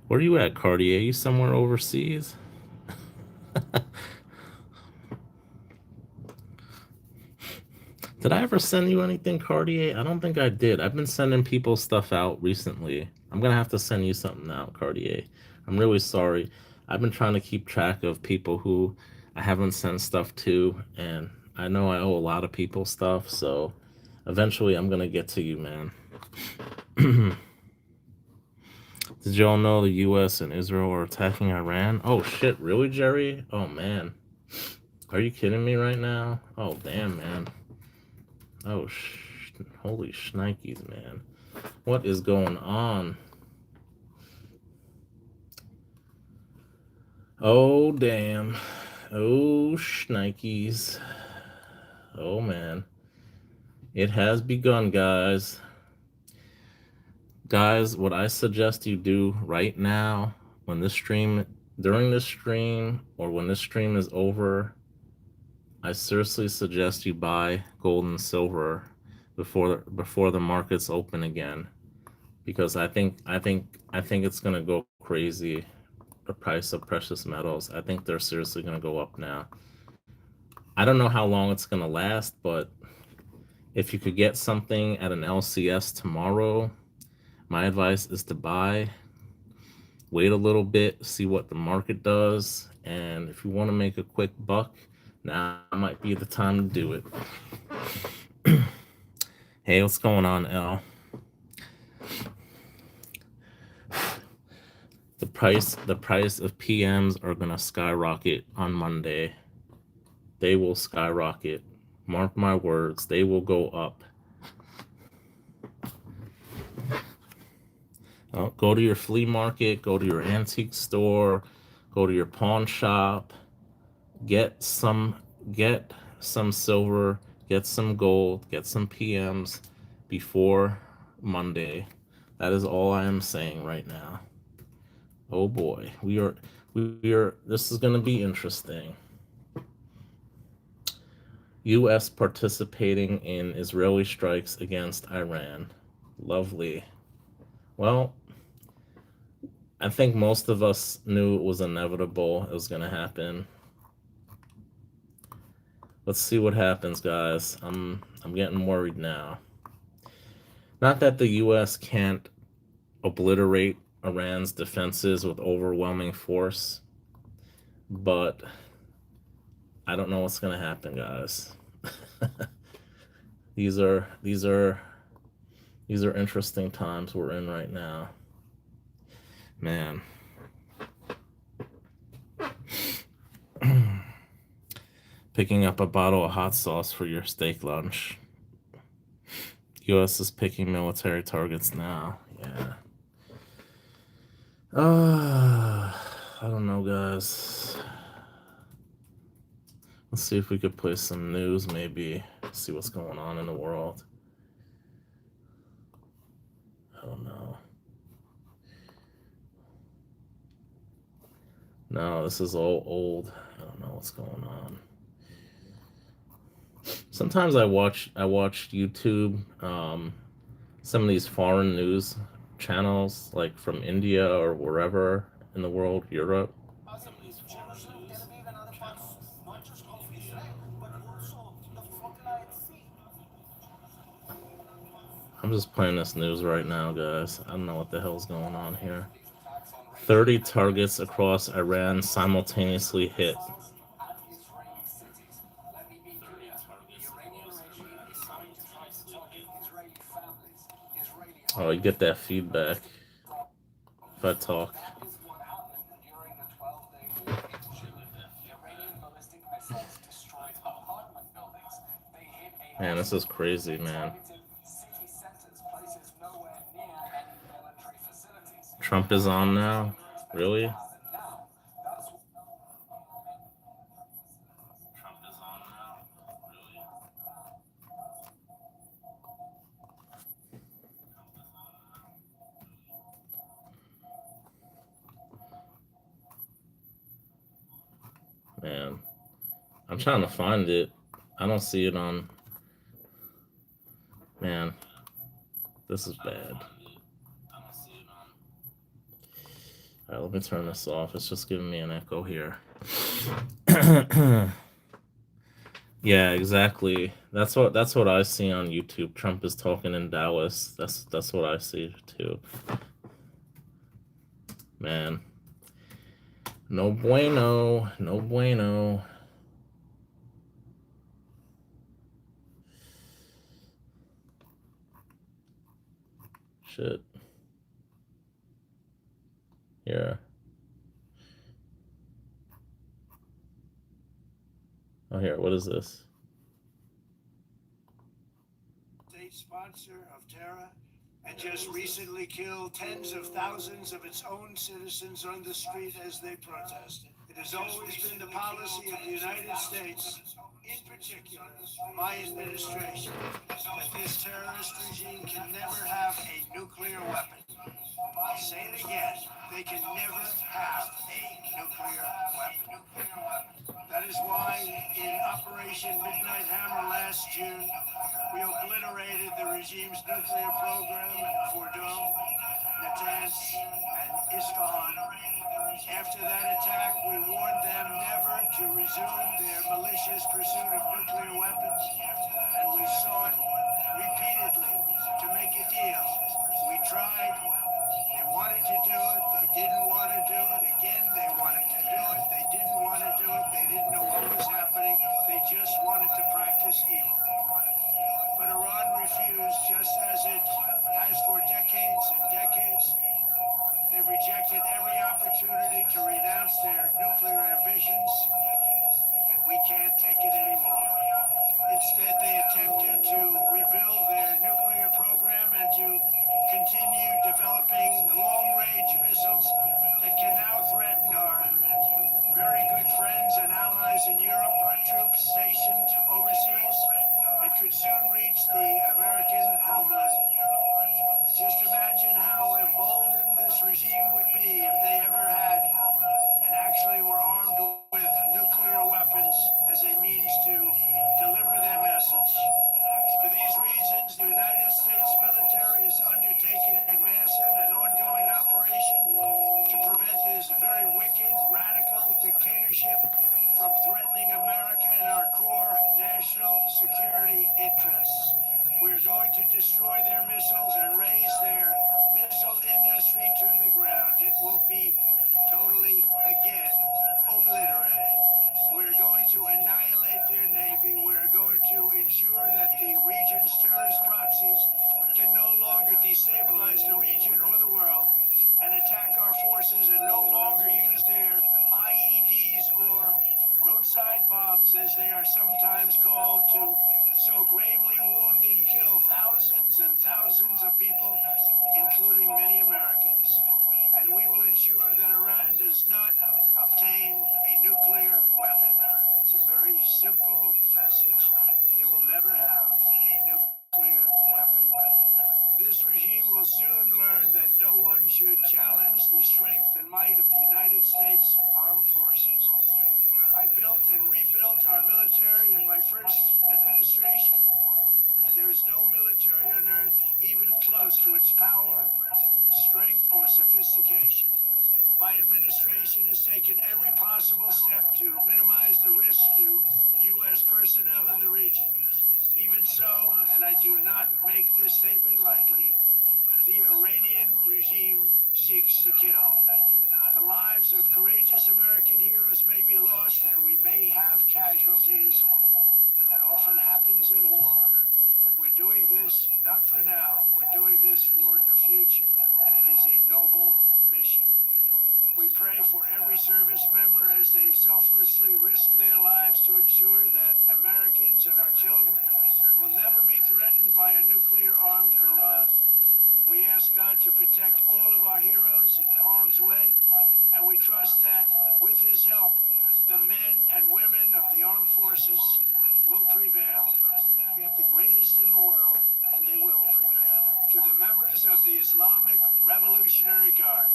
Where are you at, Cartier? You somewhere overseas? Did I ever send you anything, Cartier? I don't think I did. I've been sending people stuff out recently. I'm gonna have to send you something out, Cartier. I'm really sorry. I've been trying to keep track of people who I haven't sent stuff to, and I know I owe a lot of people stuff, so eventually I'm gonna get to you, man. Did y'all know the US and Israel are attacking Iran? Oh shit, really, Jerry? Oh man. Are you kidding me right now? Oh damn, man. Oh, holy shnikes, man. What is going on? Oh, damn. Oh, shnikes. Oh, man. It has begun, guys. Guys, what I suggest you do right now, when this stream, during this stream, or when this stream is over, I seriously suggest you buy gold and silver before the markets open again, because I think it's gonna go crazy. The price of precious metals, I think they're seriously gonna go up now. I don't know how long it's gonna last, but if you could get something at an LCS tomorrow, my advice is to buy, wait a little bit, see what the market does, and if you want to make a quick buck, now might be the time to do it. Hey, what's going on, L? The price of PMs are gonna skyrocket on Monday. They will skyrocket. Mark my words, they will go up. Go to your flea market, go to your antique store, go to your pawn shop, get some get some silver, get some gold, get some PMs before Monday. That is all I am saying right now. Oh boy, we are this is going to be interesting. US participating in Israeli strikes against Iran. Lovely. Well, I think most of us knew it was inevitable. It was going to happen. Let's see what happens, guys. I'm getting worried now. Not that the US can't obliterate Iran's defenses with overwhelming force, but I don't know what's going to happen, guys. These are interesting times we're in right now. Man. Picking up a bottle of hot sauce for your steak lunch. US is picking military targets now. Yeah. I don't know, guys. Let's see if we could play some news, maybe. See what's going on in the world. I don't know. No, this is all old. I don't know what's going on. Sometimes I watch YouTube, some of these foreign news channels, like from India or wherever in the world, Europe. I'm just playing this news right now, guys. I don't know what the hell's going on here. 30 targets across Iran simultaneously hit. Oh, you get that feedback if I talk. Man, this is crazy, man. Trump is on now? Really? Man, I'm trying to find it. I don't see it on. Man, this is bad. Alright, let me turn this off. It's just giving me an echo here. Yeah, exactly. That's what I see on YouTube. Trump is talking in Dallas. That's what I see too. Man, no bueno, no bueno. Shit. Yeah. Oh, here. What is this?
State sponsor of terror and just recently killed tens of thousands of its own citizens on the street as they protested. It has always been the policy of the United States, in particular my administration, that this terrorist regime can never have a nuclear weapon. I'll say it again. They can never have a nuclear weapon. That is why in Operation Midnight Hammer last June, we obliterated the regime's nuclear program at Fordow, Natanz, and Isfahan. After that attack, we warned them never to resume their malicious pursuit of nuclear weapons, and we sought repeatedly to make a deal. We tried. They wanted to do it. They didn't want to do it. Again, they wanted to do it. They didn't want to do it. They didn't know what was happening. They just wanted to practice evil. But Iran refused, just as it has for decades and decades. They rejected every opportunity to renounce their nuclear ambitions, and we can't take it anymore. Instead, they attempted to rebuild their nuclear program and to continue developing long-range missiles that can now threaten our very good friends and allies in Europe, our troops stationed overseas, and could soon reach the American homeland. Just imagine how emboldened this regime would be if they ever had and actually were armed with nuclear weapons as a means to deliver their message. For these reasons, the United States military is undertaking a massive and ongoing operation to prevent this very wicked, radical dictatorship from threatening America and our core national security interests. We're going to destroy their missiles and raise their missile industry to the ground. It will be totally, again, obliterated. We're going to annihilate their navy. We're going to ensure that the region's terrorist proxies can no longer destabilize the region or the world and attack our forces and no longer use their IEDs or roadside bombs, as they are sometimes called, to so gravely wound and kill thousands and thousands of people, including many Americans. And we will ensure that Iran does not obtain a nuclear weapon. It's a very simple message. They will never have a nuclear weapon. This regime will soon learn that no one should challenge the strength and might of the United States Armed Forces. I built and rebuilt our military in my first administration, and there is no military on earth even close to its power, strength, or sophistication. My administration has taken every possible step to minimize the risk to U.S. personnel in the region. Even so, and I do not make this statement lightly, the Iranian regime seeks to kill. The lives of courageous American heroes may be lost, and we may have casualties. That often happens in war. But we're doing this not for now. We're doing this for the future, and it is a noble mission. We pray for every service member as they selflessly risk their lives to ensure that Americans and our children will never be threatened by a nuclear-armed Iran. We ask God to protect all of our heroes in harm's way, and we trust that, with His help, the men and women of the armed forces will prevail. We have the greatest in the world, and they will prevail. To the members of the Islamic Revolutionary Guard,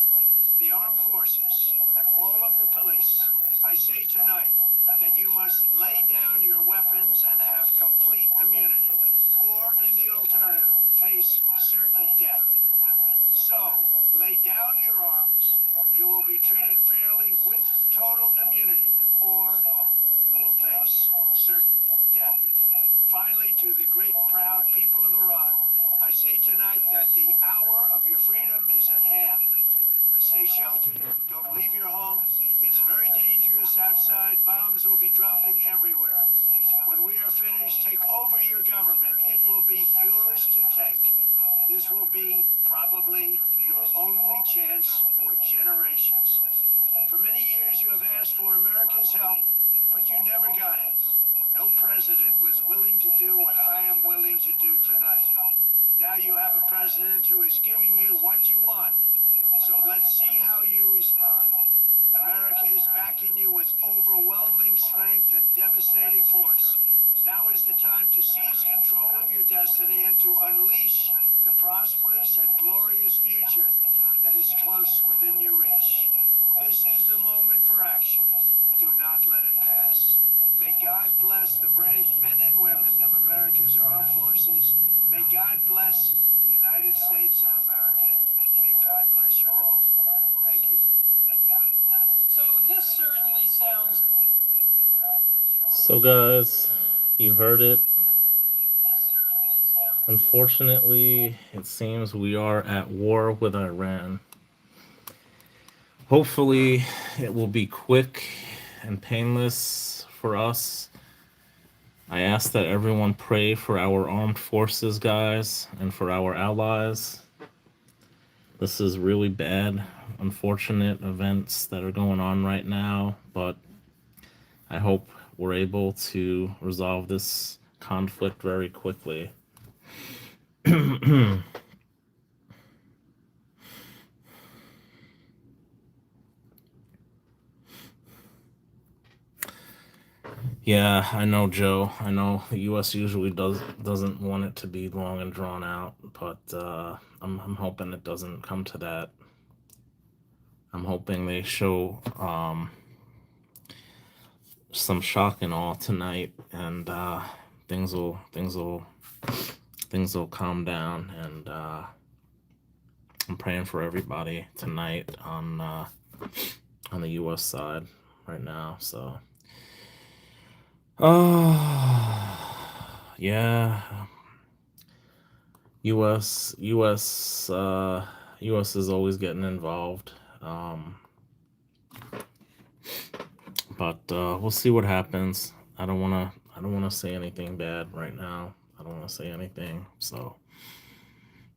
the armed forces, and all of the police, I say tonight that you must lay down your weapons and have complete immunity, or in the alternative, face certain death. So, lay down your arms. You will be treated fairly with total immunity, or you you will face certain death. Finally, to the great proud people of Iran, I say tonight that the hour of your freedom is at hand. Stay sheltered. Don't leave your home. It's very dangerous outside. Bombs will be dropping everywhere. When we are finished, take over your government. It will be yours to take. This will be probably your only chance for generations. For many years, you have asked for America's help, but you never got it. No president was willing to do what I am willing to do tonight. Now you have a president who is giving you what you want. So let's see how you respond. America is backing you with overwhelming strength and devastating force. Now is the time to seize control of your destiny and to unleash the prosperous and glorious future that is close within your reach. This is the moment for action. Do not let it pass. May God bless the brave men and women of America's armed forces. May God bless the United States of America. May God bless you all. Thank you.
So this certainly sounds.
So, guys, you heard it. Unfortunately, it seems we are at war with Iran. Hopefully, it will be quick and painless for us. I ask that everyone pray for our armed forces, guys, and for our allies. This is really bad, unfortunate events that are going on right now, but I hope we're able to resolve this conflict very quickly. Yeah, I know, Joe. I know the U.S. usually doesn't want it to be long and drawn out, but I'm hoping it doesn't come to that. I'm hoping they show some shock and awe tonight, and things will calm down. And I'm praying for everybody tonight on the U.S. side right now. So. Yeah. U.S. is always getting involved. But we'll see what happens. I don't wanna say anything bad right now. I don't wanna say anything. So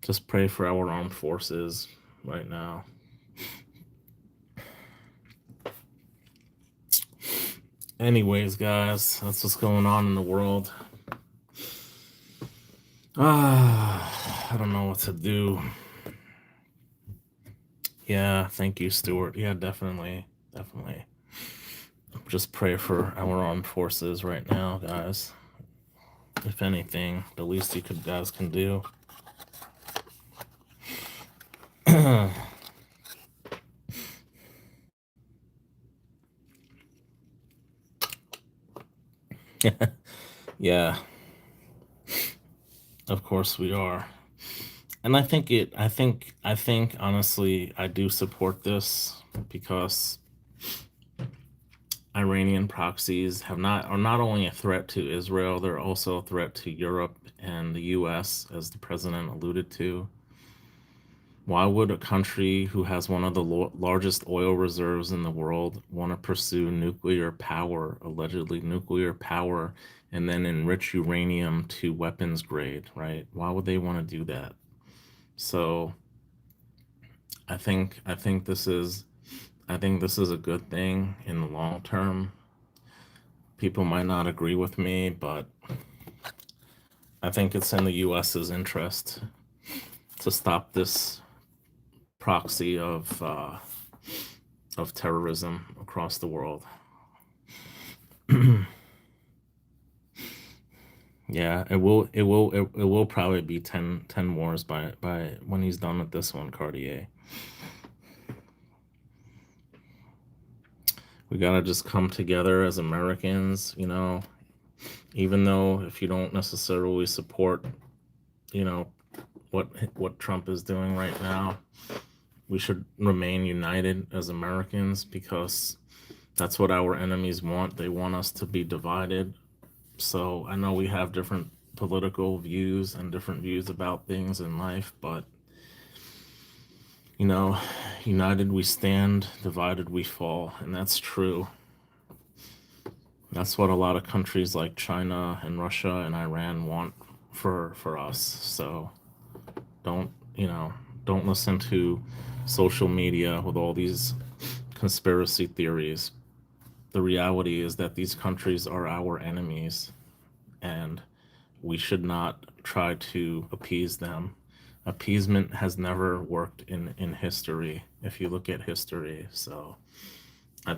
just pray for our armed forces right now. Anyways, guys, that's what's going on in the world. I don't know what to do. Yeah, thank you, Stuart. Yeah, definitely. Just pray for our armed forces right now, guys. If anything, the least you guys can do. Yeah. Of course we are. And I think honestly I do support this because Iranian proxies are not only a threat to Israel, they're also a threat to Europe and the US, as the president alluded to. Why would a country who has one of the largest oil reserves in the world want to pursue nuclear power, allegedly nuclear power, and then enrich uranium to weapons grade, right? Why would they want to do that? So I think this is a good thing in the long term. People might not agree with me, but I think it's in the US's interest to stop this proxy of terrorism across the world. Yeah, it will probably be 10 wars by when he's done with this one, Cartier. We gotta just come together as Americans, even though if you don't necessarily support, what Trump is doing right now, we should remain united as Americans, because That's what our enemies want. They want us to be divided. So I know we have different political views and different views about things in life, but you know, united we stand, divided we fall, and that's true. That's what a lot of countries like China and Russia and Iran want for us. So don't, don't listen to social media with all these conspiracy theories. The reality is that these countries are our enemies, and we should not try to appease them. Appeasement has never worked in history, if you look at history. So I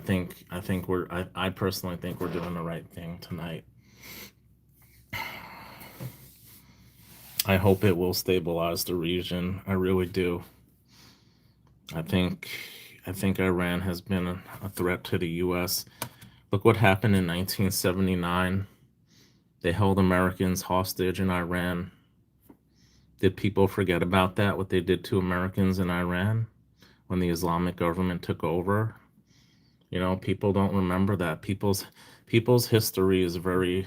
personally think we're doing the right thing tonight. I hope it will stabilize the region. I really do. I think I think Iran has been a threat to the US. Look what happened in 1979. They held Americans hostage in Iran. Did people forget about that, what they did to Americans in Iran when the Islamic government took over? People don't remember that. People's history is very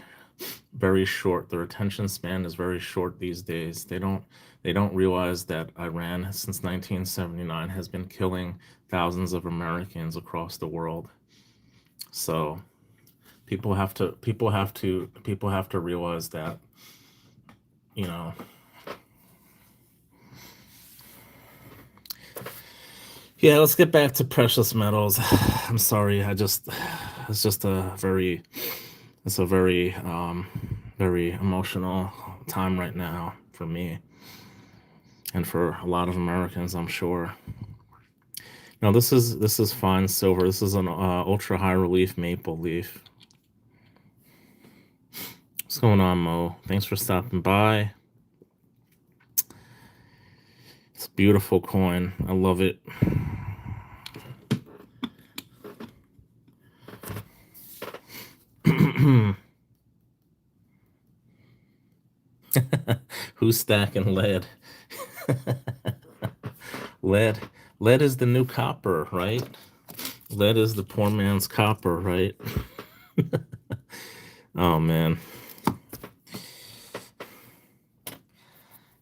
short. Their attention span is very short these days. They don't realize that Iran since 1979 has been killing thousands of Americans across the world. So people have to realize that, you know. Yeah, let's get back to precious metals. I'm sorry, it's just very emotional time right now for me and for a lot of Americans, I'm sure. Now this is fine silver. This is an ultra high relief maple leaf. What's going on, Mo? Thanks for stopping by. It's a beautiful coin. I love it. Who's stacking lead? lead lead is the new copper, right? Lead is the poor man's copper, right? Oh man.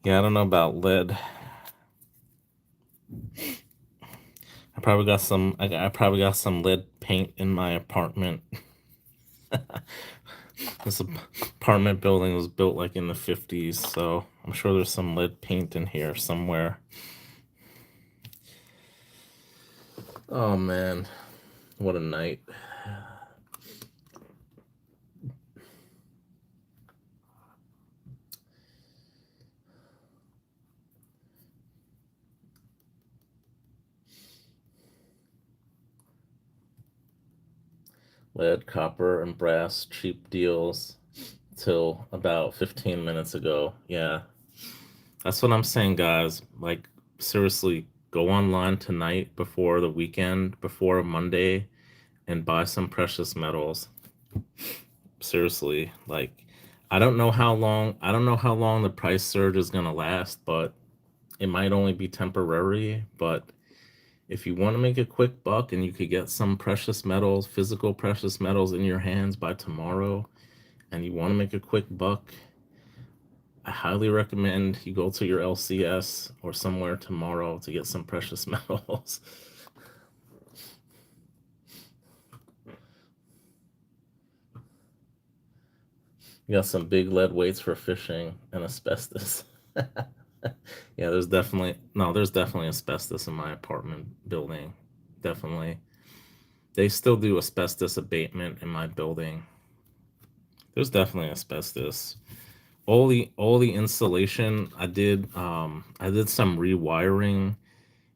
Yeah, I don't know about lead. I probably got some lead paint in my apartment. This apartment building was built like in the 50s, so I'm sure there's some lead paint in here somewhere. Oh man, what a night. Lead, copper, and brass cheap deals till about 15 minutes ago. Yeah, that's what I'm saying, guys. Like, seriously, go online tonight before the weekend, before Monday, and buy some precious metals. Seriously, like, I don't know how long the price surge is gonna last, but it might only be temporary. But if you want to make a quick buck and you could get some precious metals, physical precious metals in your hands by tomorrow, and you want to make a quick buck, I highly recommend you go to your LCS or somewhere tomorrow to get some precious metals. You got some big lead weights for fishing and asbestos. Yeah, there's definitely asbestos in my apartment building. Definitely. They still do asbestos abatement in my building. There's definitely asbestos. All the insulation I did some rewiring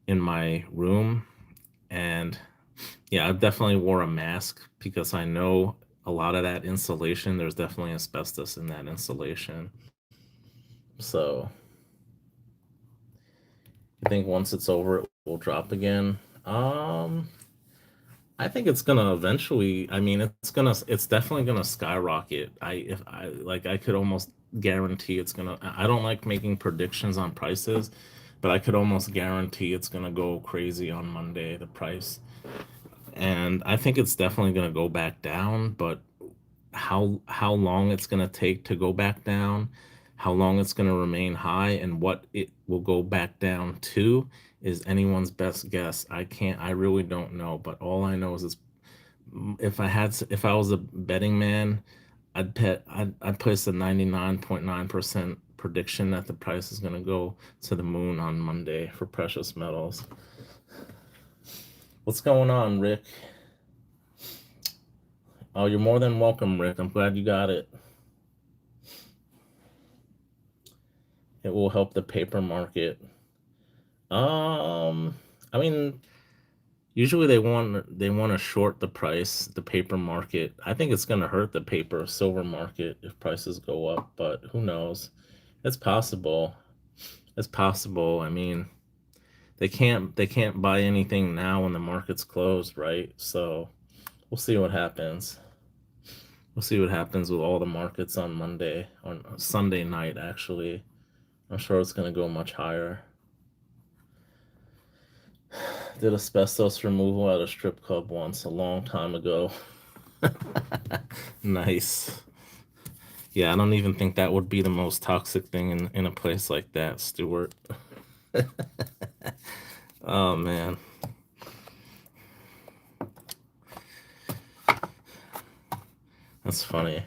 in my room, and yeah, I definitely wore a mask because I know a lot of that insulation, there's definitely asbestos in that insulation. So I think once it's over, it will drop again. I think it's gonna eventually. I mean, it's definitely gonna skyrocket. If I like, I could almost guarantee it's gonna. I don't like making predictions on prices, but I could almost guarantee it's gonna go crazy on Monday. The price. and I think it's definitely going to go back down, but how long it's going to take to go back down, how long it's going to remain high, and what it will go back down to is anyone's best guess. I really don't know, but all I know is if I was a betting man, I'd place a 99.9% prediction that the price is going to go to the moon on Monday for precious metals. What's going on, Rick? Oh, you're more than welcome, Rick. I'm glad you got it. It will help the paper market. I mean, usually they want to short the price, the paper market. I think it's going to hurt the paper silver market if prices go up, but who knows? It's possible. It's possible. I mean, they can't buy anything now when the market's closed, right? So we'll see what happens. We'll see what happens with all the markets on Monday, on Sunday night, actually. I'm sure it's going to go much higher. Did asbestos removal at a strip club once, a long time ago. Nice. Yeah, I don't even think that would be the most toxic thing in a place like that, Stuart. Oh, man. That's funny.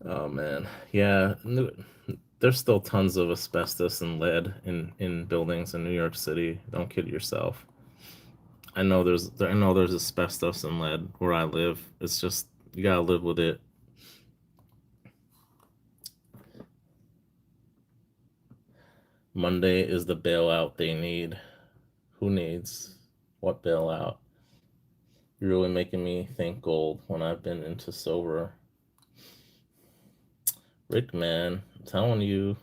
Oh, man. Yeah, there's still tons of asbestos and lead in buildings in New York City. Don't kid yourself. I know there's asbestos and lead where I live. It's just you gotta live with it. Monday is the bailout they need. Who needs what bailout? You're really making me think gold when I've been into silver. Rick, man, I'm telling you,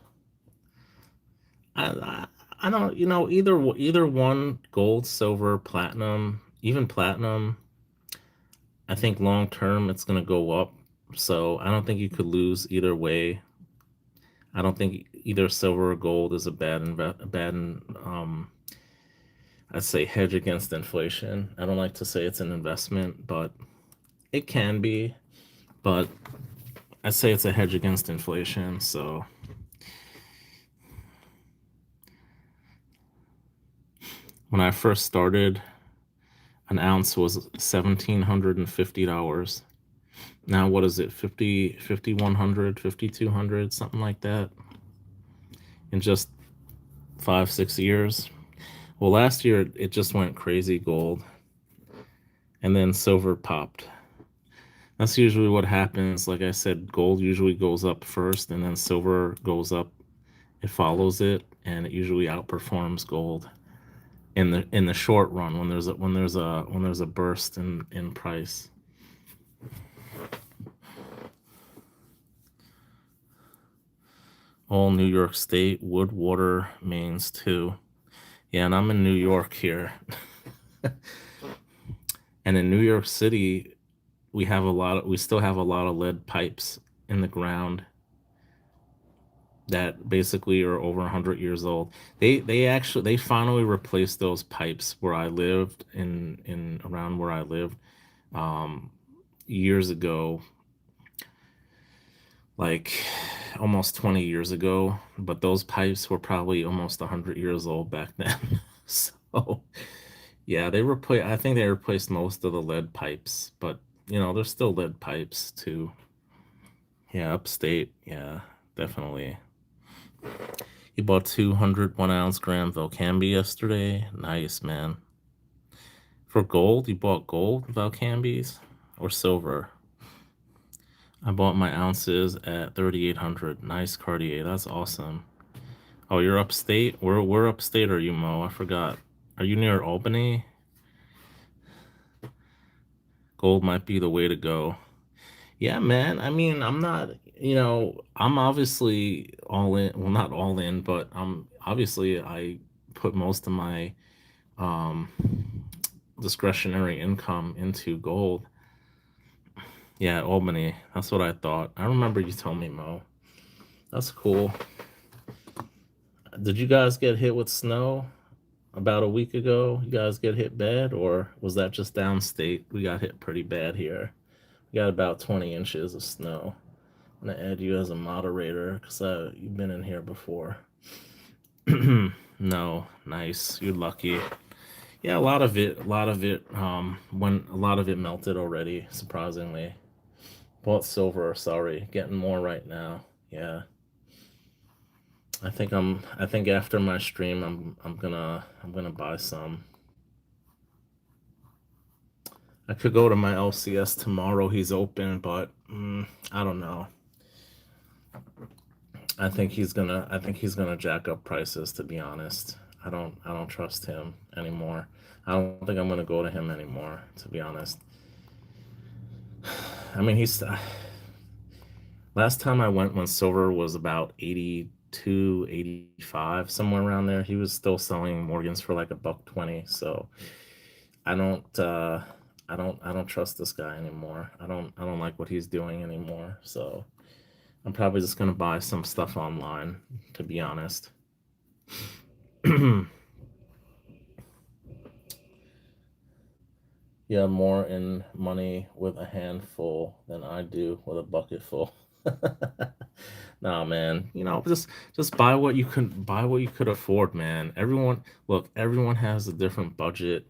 I don't, either one, gold, silver, platinum, even platinum. I think long term it's gonna go up. So I don't think you could lose either way. I don't think either silver or gold is a bad I'd say hedge against inflation. I don't like to say it's an investment, but it can be. But I'd say it's a hedge against inflation. So when I first started, an ounce was $1,750. Now what is it? 5,100, 5,200, something like that. In just 5-6 years. Well, last year it just went crazy gold, and then silver popped. That's usually what happens. Like I said, gold usually goes up first, and then silver goes up. It follows it, and it usually outperforms gold in the short run when there's a burst in price. All New York State, wood, water, mains too. Yeah, and I'm in New York here. And in New York City, we still have a lot of lead pipes in the ground that basically are over 100 years old. They finally replaced those pipes where I lived in around where I lived years ago, like almost 20 years ago, but those pipes were probably almost 100 years old back then. So yeah, I think they replaced most of the lead pipes, but there's still lead pipes too. Yeah, upstate, yeah, definitely. You bought 200 1-ounce gram Valcambi yesterday. Nice, man. For gold, you bought gold Valcambis or silver? I bought my ounces at 3,800. Nice, Cartier. That's awesome. Oh, you're upstate? Where upstate are you, Mo? I forgot. Are you near Albany? Gold might be the way to go. Yeah, man. I mean, I'm obviously all in. Well, not all in, but obviously I put most of my um, discretionary income into gold. Yeah, Albany. That's what I thought. I remember you told me, Mo. That's cool. Did you guys get hit with snow about a week ago? You guys get hit bad, or was that just downstate? We got hit pretty bad here. We got about 20 inches of snow. I'm gonna add you as a moderator because you've been in here before. No, nice. You're lucky. Yeah, when a lot of it melted already, surprisingly. Bought silver, sorry. Getting more right now. Yeah. I think after my stream I'm gonna buy some. I could go to my LCS tomorrow. He's open, but I don't know. I think he's gonna jack up prices, to be honest. I don't trust him anymore. I don't think I'm gonna go to him anymore, to be honest. I mean, he's last time I went when silver was about 82, 85, somewhere around there. He was still selling Morgans for like $1.20. So I don't trust this guy anymore. I don't like what he's doing anymore. So I'm probably just gonna buy some stuff online, to be honest. You have more in money with a handful than I do with a bucket full. Nah, man. Just buy what you could afford, man. Everyone has a different budget.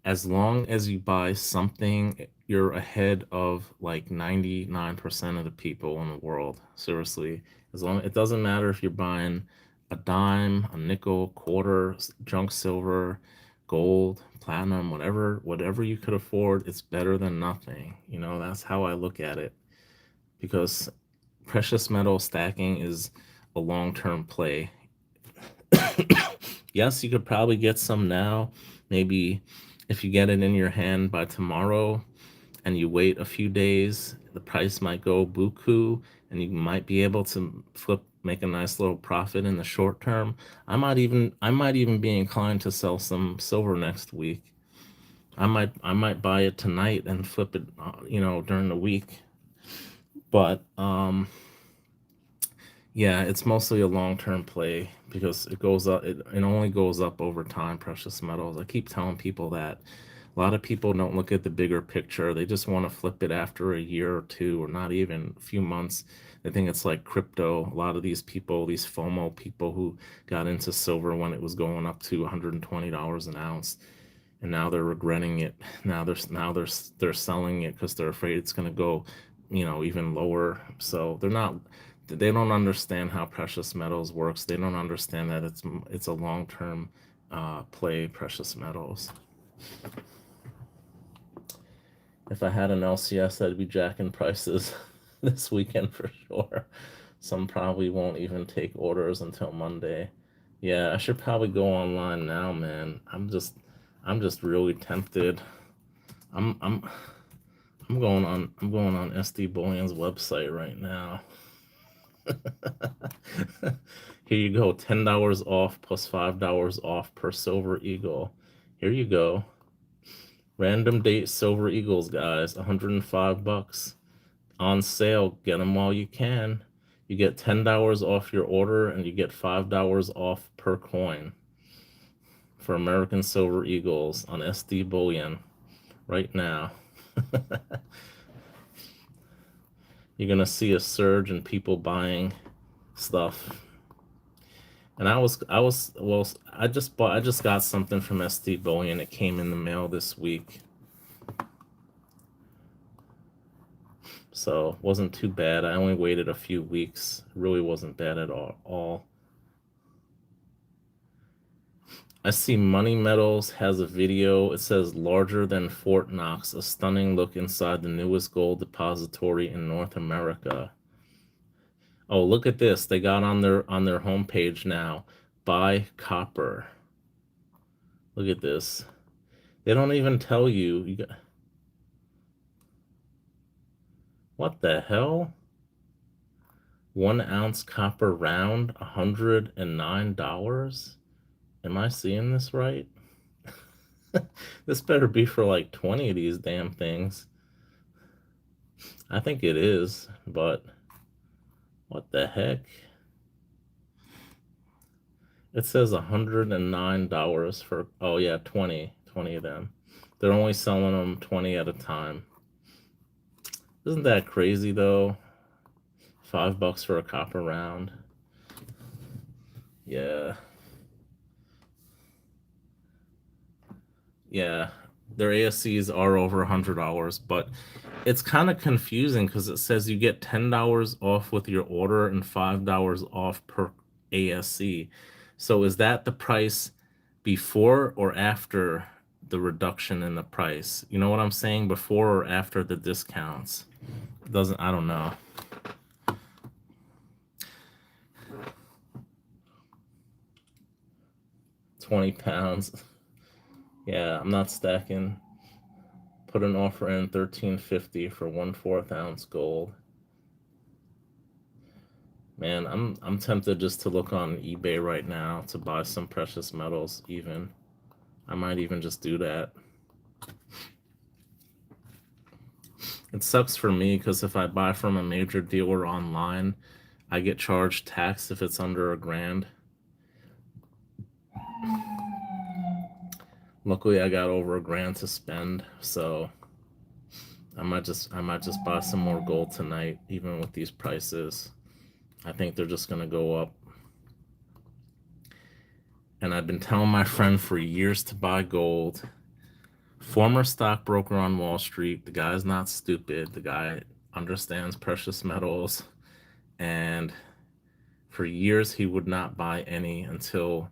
As long as you buy something, you're ahead of like 99% of the people in the world. Seriously. It doesn't matter if you're buying a dime, a nickel, quarter, junk silver, gold, platinum, whatever you could afford, it's better than nothing. That's how I look at it. Because precious metal stacking is a long-term play. Yes, you could probably get some now. Maybe if you get it in your hand by tomorrow and you wait a few days, the price might go buku and you might be able to make a nice little profit in the short term. I might even be inclined to sell some silver next week. I might buy it tonight and flip it, during the week. But yeah, it's mostly a long-term play because it goes up. It only goes up over time. Precious metals. I keep telling people that. A lot of people don't look at the bigger picture. They just want to flip it after a year or two, or not even a few months. They think it's like crypto. A lot of these people, these FOMO people who got into silver when it was going up to $120 an ounce, and now they're regretting it. They're selling it because they're afraid it's going to go, even lower. So they don't understand how precious metals works. They don't understand that it's a long-term play. Precious metals. If I had an LCS, I'd be jacking prices this weekend for sure. Some probably won't even take orders until Monday. Yeah, I should probably go online now, man. I'm just really tempted. I'm I'm I'm going on SD Bullion's website right now. Here you go, $10 off plus $5 off per Silver Eagle. Here you go. Random date Silver Eagles, guys, $105 on sale. Get them while you can. You get $10 off your order and you get $5 off per coin for American Silver Eagles on SD Bullion right now. You're gonna see a surge in people buying stuff. And I just got something from SD Bullion. It came in the mail this week. So it wasn't too bad. I only waited a few weeks. It really wasn't bad at all. I see Money Metals has a video. It says larger than Fort Knox, a stunning look inside the newest gold depository in North America. Oh, look at this. They got on their homepage now. Buy copper. Look at this. They don't even tell you. What the hell? 1 ounce copper round, $109. Am I seeing this right? This better be for like 20 of these damn things. I think it is, but what the heck? It says $109 for, oh yeah, 20 of them. They're only selling them 20 at a time. Isn't that crazy though? $5 for a copper round. Yeah. Yeah. Their ASCs are over $100, but it's kind of confusing because it says you get $10 off with your order and $5 off per ASC. So is that the price before or after the reduction in the price? You know what I'm saying? Before or after the discounts? It doesn't, I don't know. £20. Yeah, I'm not stacking. Put an offer in $13.50 for 1/4 ounce gold. Man, I'm tempted just to look on eBay right now to buy some precious metals even. I might even just do that. It sucks for me because if I buy from a major dealer online, I get charged tax if it's under $1,000. Luckily, I got over $1,000 to spend, so I might just buy some more gold tonight, even with these prices. I think they're just gonna go up. And I've been telling my friend for years to buy gold. Former stockbroker on Wall Street. The guy's not stupid. The guy understands precious metals. And for years, he would not buy any until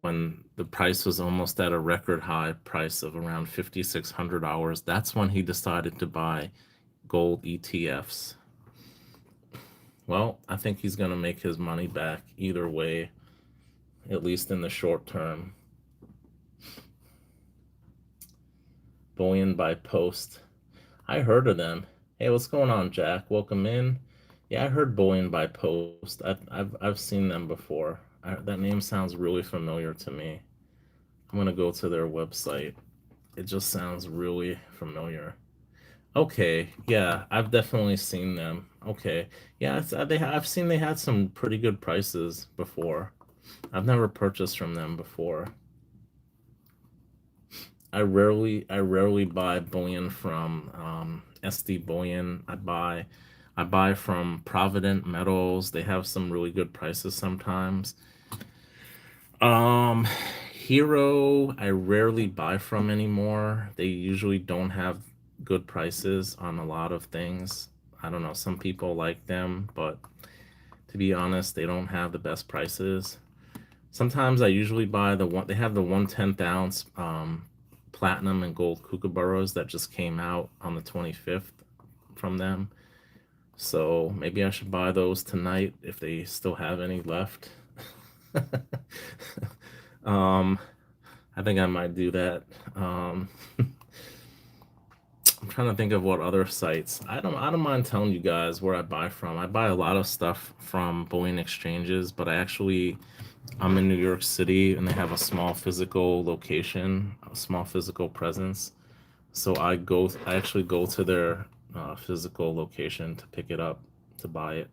when the price was almost at a record high price of around $5,600. That's when he decided to buy gold ETFs. Well, I think he's going to make his money back either way, at least in the short term. Bullion by Post. I heard of them. Hey, what's going on, Jack? Welcome in. Yeah, I heard Bullion by Post. I've seen them before. That name sounds really familiar to me. I'm gonna go to their website. It just sounds really familiar. Okay, yeah, I've definitely seen them. Okay, yeah, I've seen they had some pretty good prices before. I've never purchased from them before. I rarely buy bullion from SD Bullion. I buy from Provident Metals. They have some really good prices sometimes. Um, Hero, I rarely buy from anymore. They usually don't have good prices on a lot of things. I don't know, some people like them, but to be honest, they don't have the best prices. Sometimes I usually buy they have the 1/10 ounce platinum and gold kookaburras that just came out on the 25th from them. So maybe I should buy those tonight if they still have any left. um, I think I might do that. I'm trying to think of what other sites. I don't mind telling you guys where I buy from. I buy a lot of stuff from bullion exchanges, but I'm in New York City and they have a small physical location, a small physical presence. So I actually go to their physical location to pick it up, to buy it.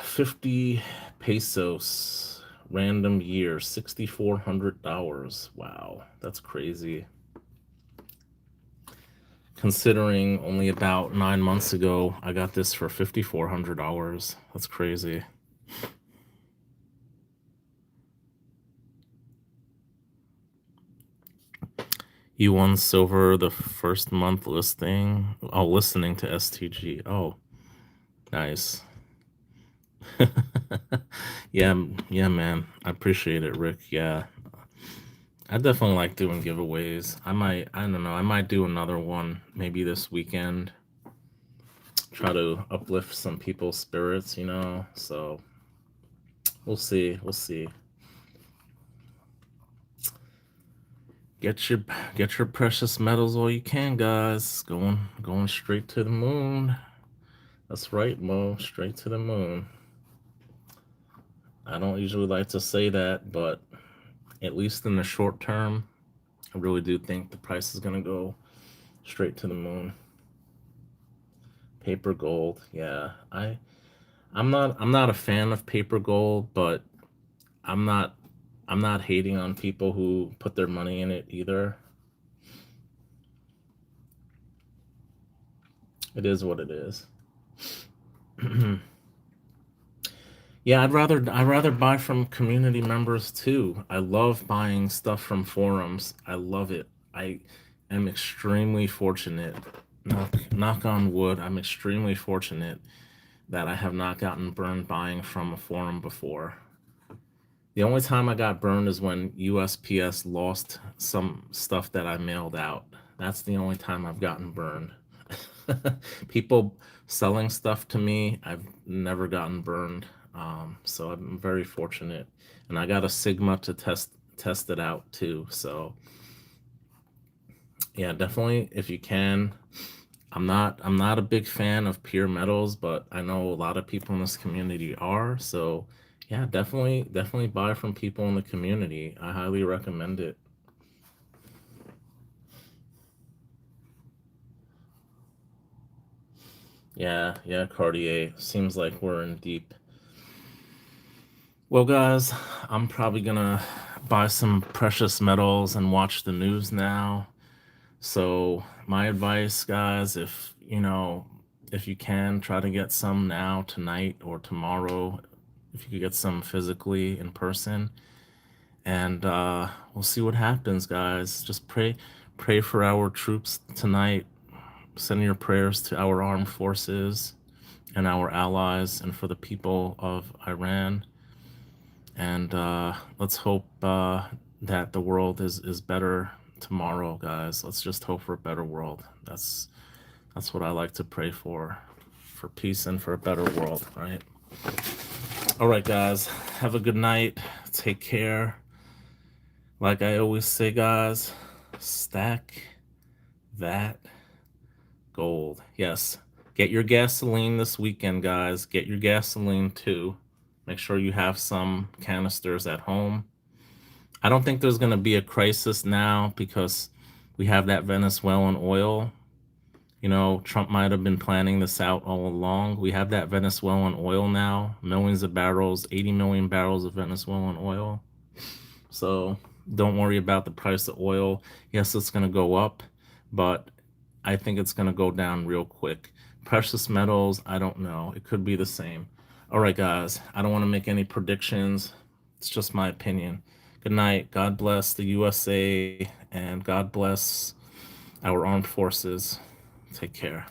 50 pesos, random year, $6,400. Wow, that's crazy. Considering only about 9 months ago, I got this for $5,400. That's crazy. You won silver the first month listening to STG. Oh, nice. Yeah, yeah, man. I appreciate it, Rick. Yeah. I definitely like doing giveaways. I don't know, I might do another one maybe this weekend. Try to uplift some people's spirits, So we'll see. We'll see. Get your precious metals all you can, guys. Going straight to the moon. That's right, Mo. Straight to the moon. I don't usually like to say that, but at least in the short term, I really do think the price is gonna go straight to the moon. Paper gold. Yeah. I'm not a fan of paper gold, but I'm not I'm not hating on people who put their money in it either. It is what it is. Yeah, I'd rather buy from community members too. I love buying stuff from forums. I love it. I am extremely fortunate. Knock on wood. I'm extremely fortunate that I have not gotten burned buying from a forum before. The only time I got burned is when USPS lost some stuff that I mailed out. That's the only time I've gotten burned. People selling stuff to me, I've never gotten burned. So I'm very fortunate, and I got a Sigma to test it out too. So yeah, definitely if you can. I'm not a big fan of pure metals, but I know a lot of people in this community are. So yeah, definitely buy from people in the community. I highly recommend it. Yeah, yeah, Cartier. Seems like we're in deep. Well, guys, I'm probably gonna buy some precious metals and watch the news now. So, my advice, guys, if you can, try to get some now, tonight, or tomorrow, if you could get some physically in person, and we'll see what happens, guys. Just pray for our troops tonight. Send your prayers to our armed forces and our allies, and for the people of Iran. And let's hope that the world is better tomorrow, guys. Let's just hope for a better world. That's what I like to pray for peace and for a better world, right? All right, guys. Have a good night. Take care. Like I always say, guys, stack that gold. Yes. Get your gasoline this weekend, guys. Get your gasoline too. Make sure you have some canisters at home. I don't think there's going to be a crisis now because we have that Venezuelan oil. Trump might have been planning this out all along. We have that Venezuelan oil now, millions of barrels, 80 million barrels of Venezuelan oil. So don't worry about the price of oil. Yes, it's going to go up, but I think it's going to go down real quick. Precious metals, I don't know. It could be the same. All right, guys, I don't want to make any predictions. It's just my opinion. Good night. God bless the USA, and God bless our armed forces. Take care.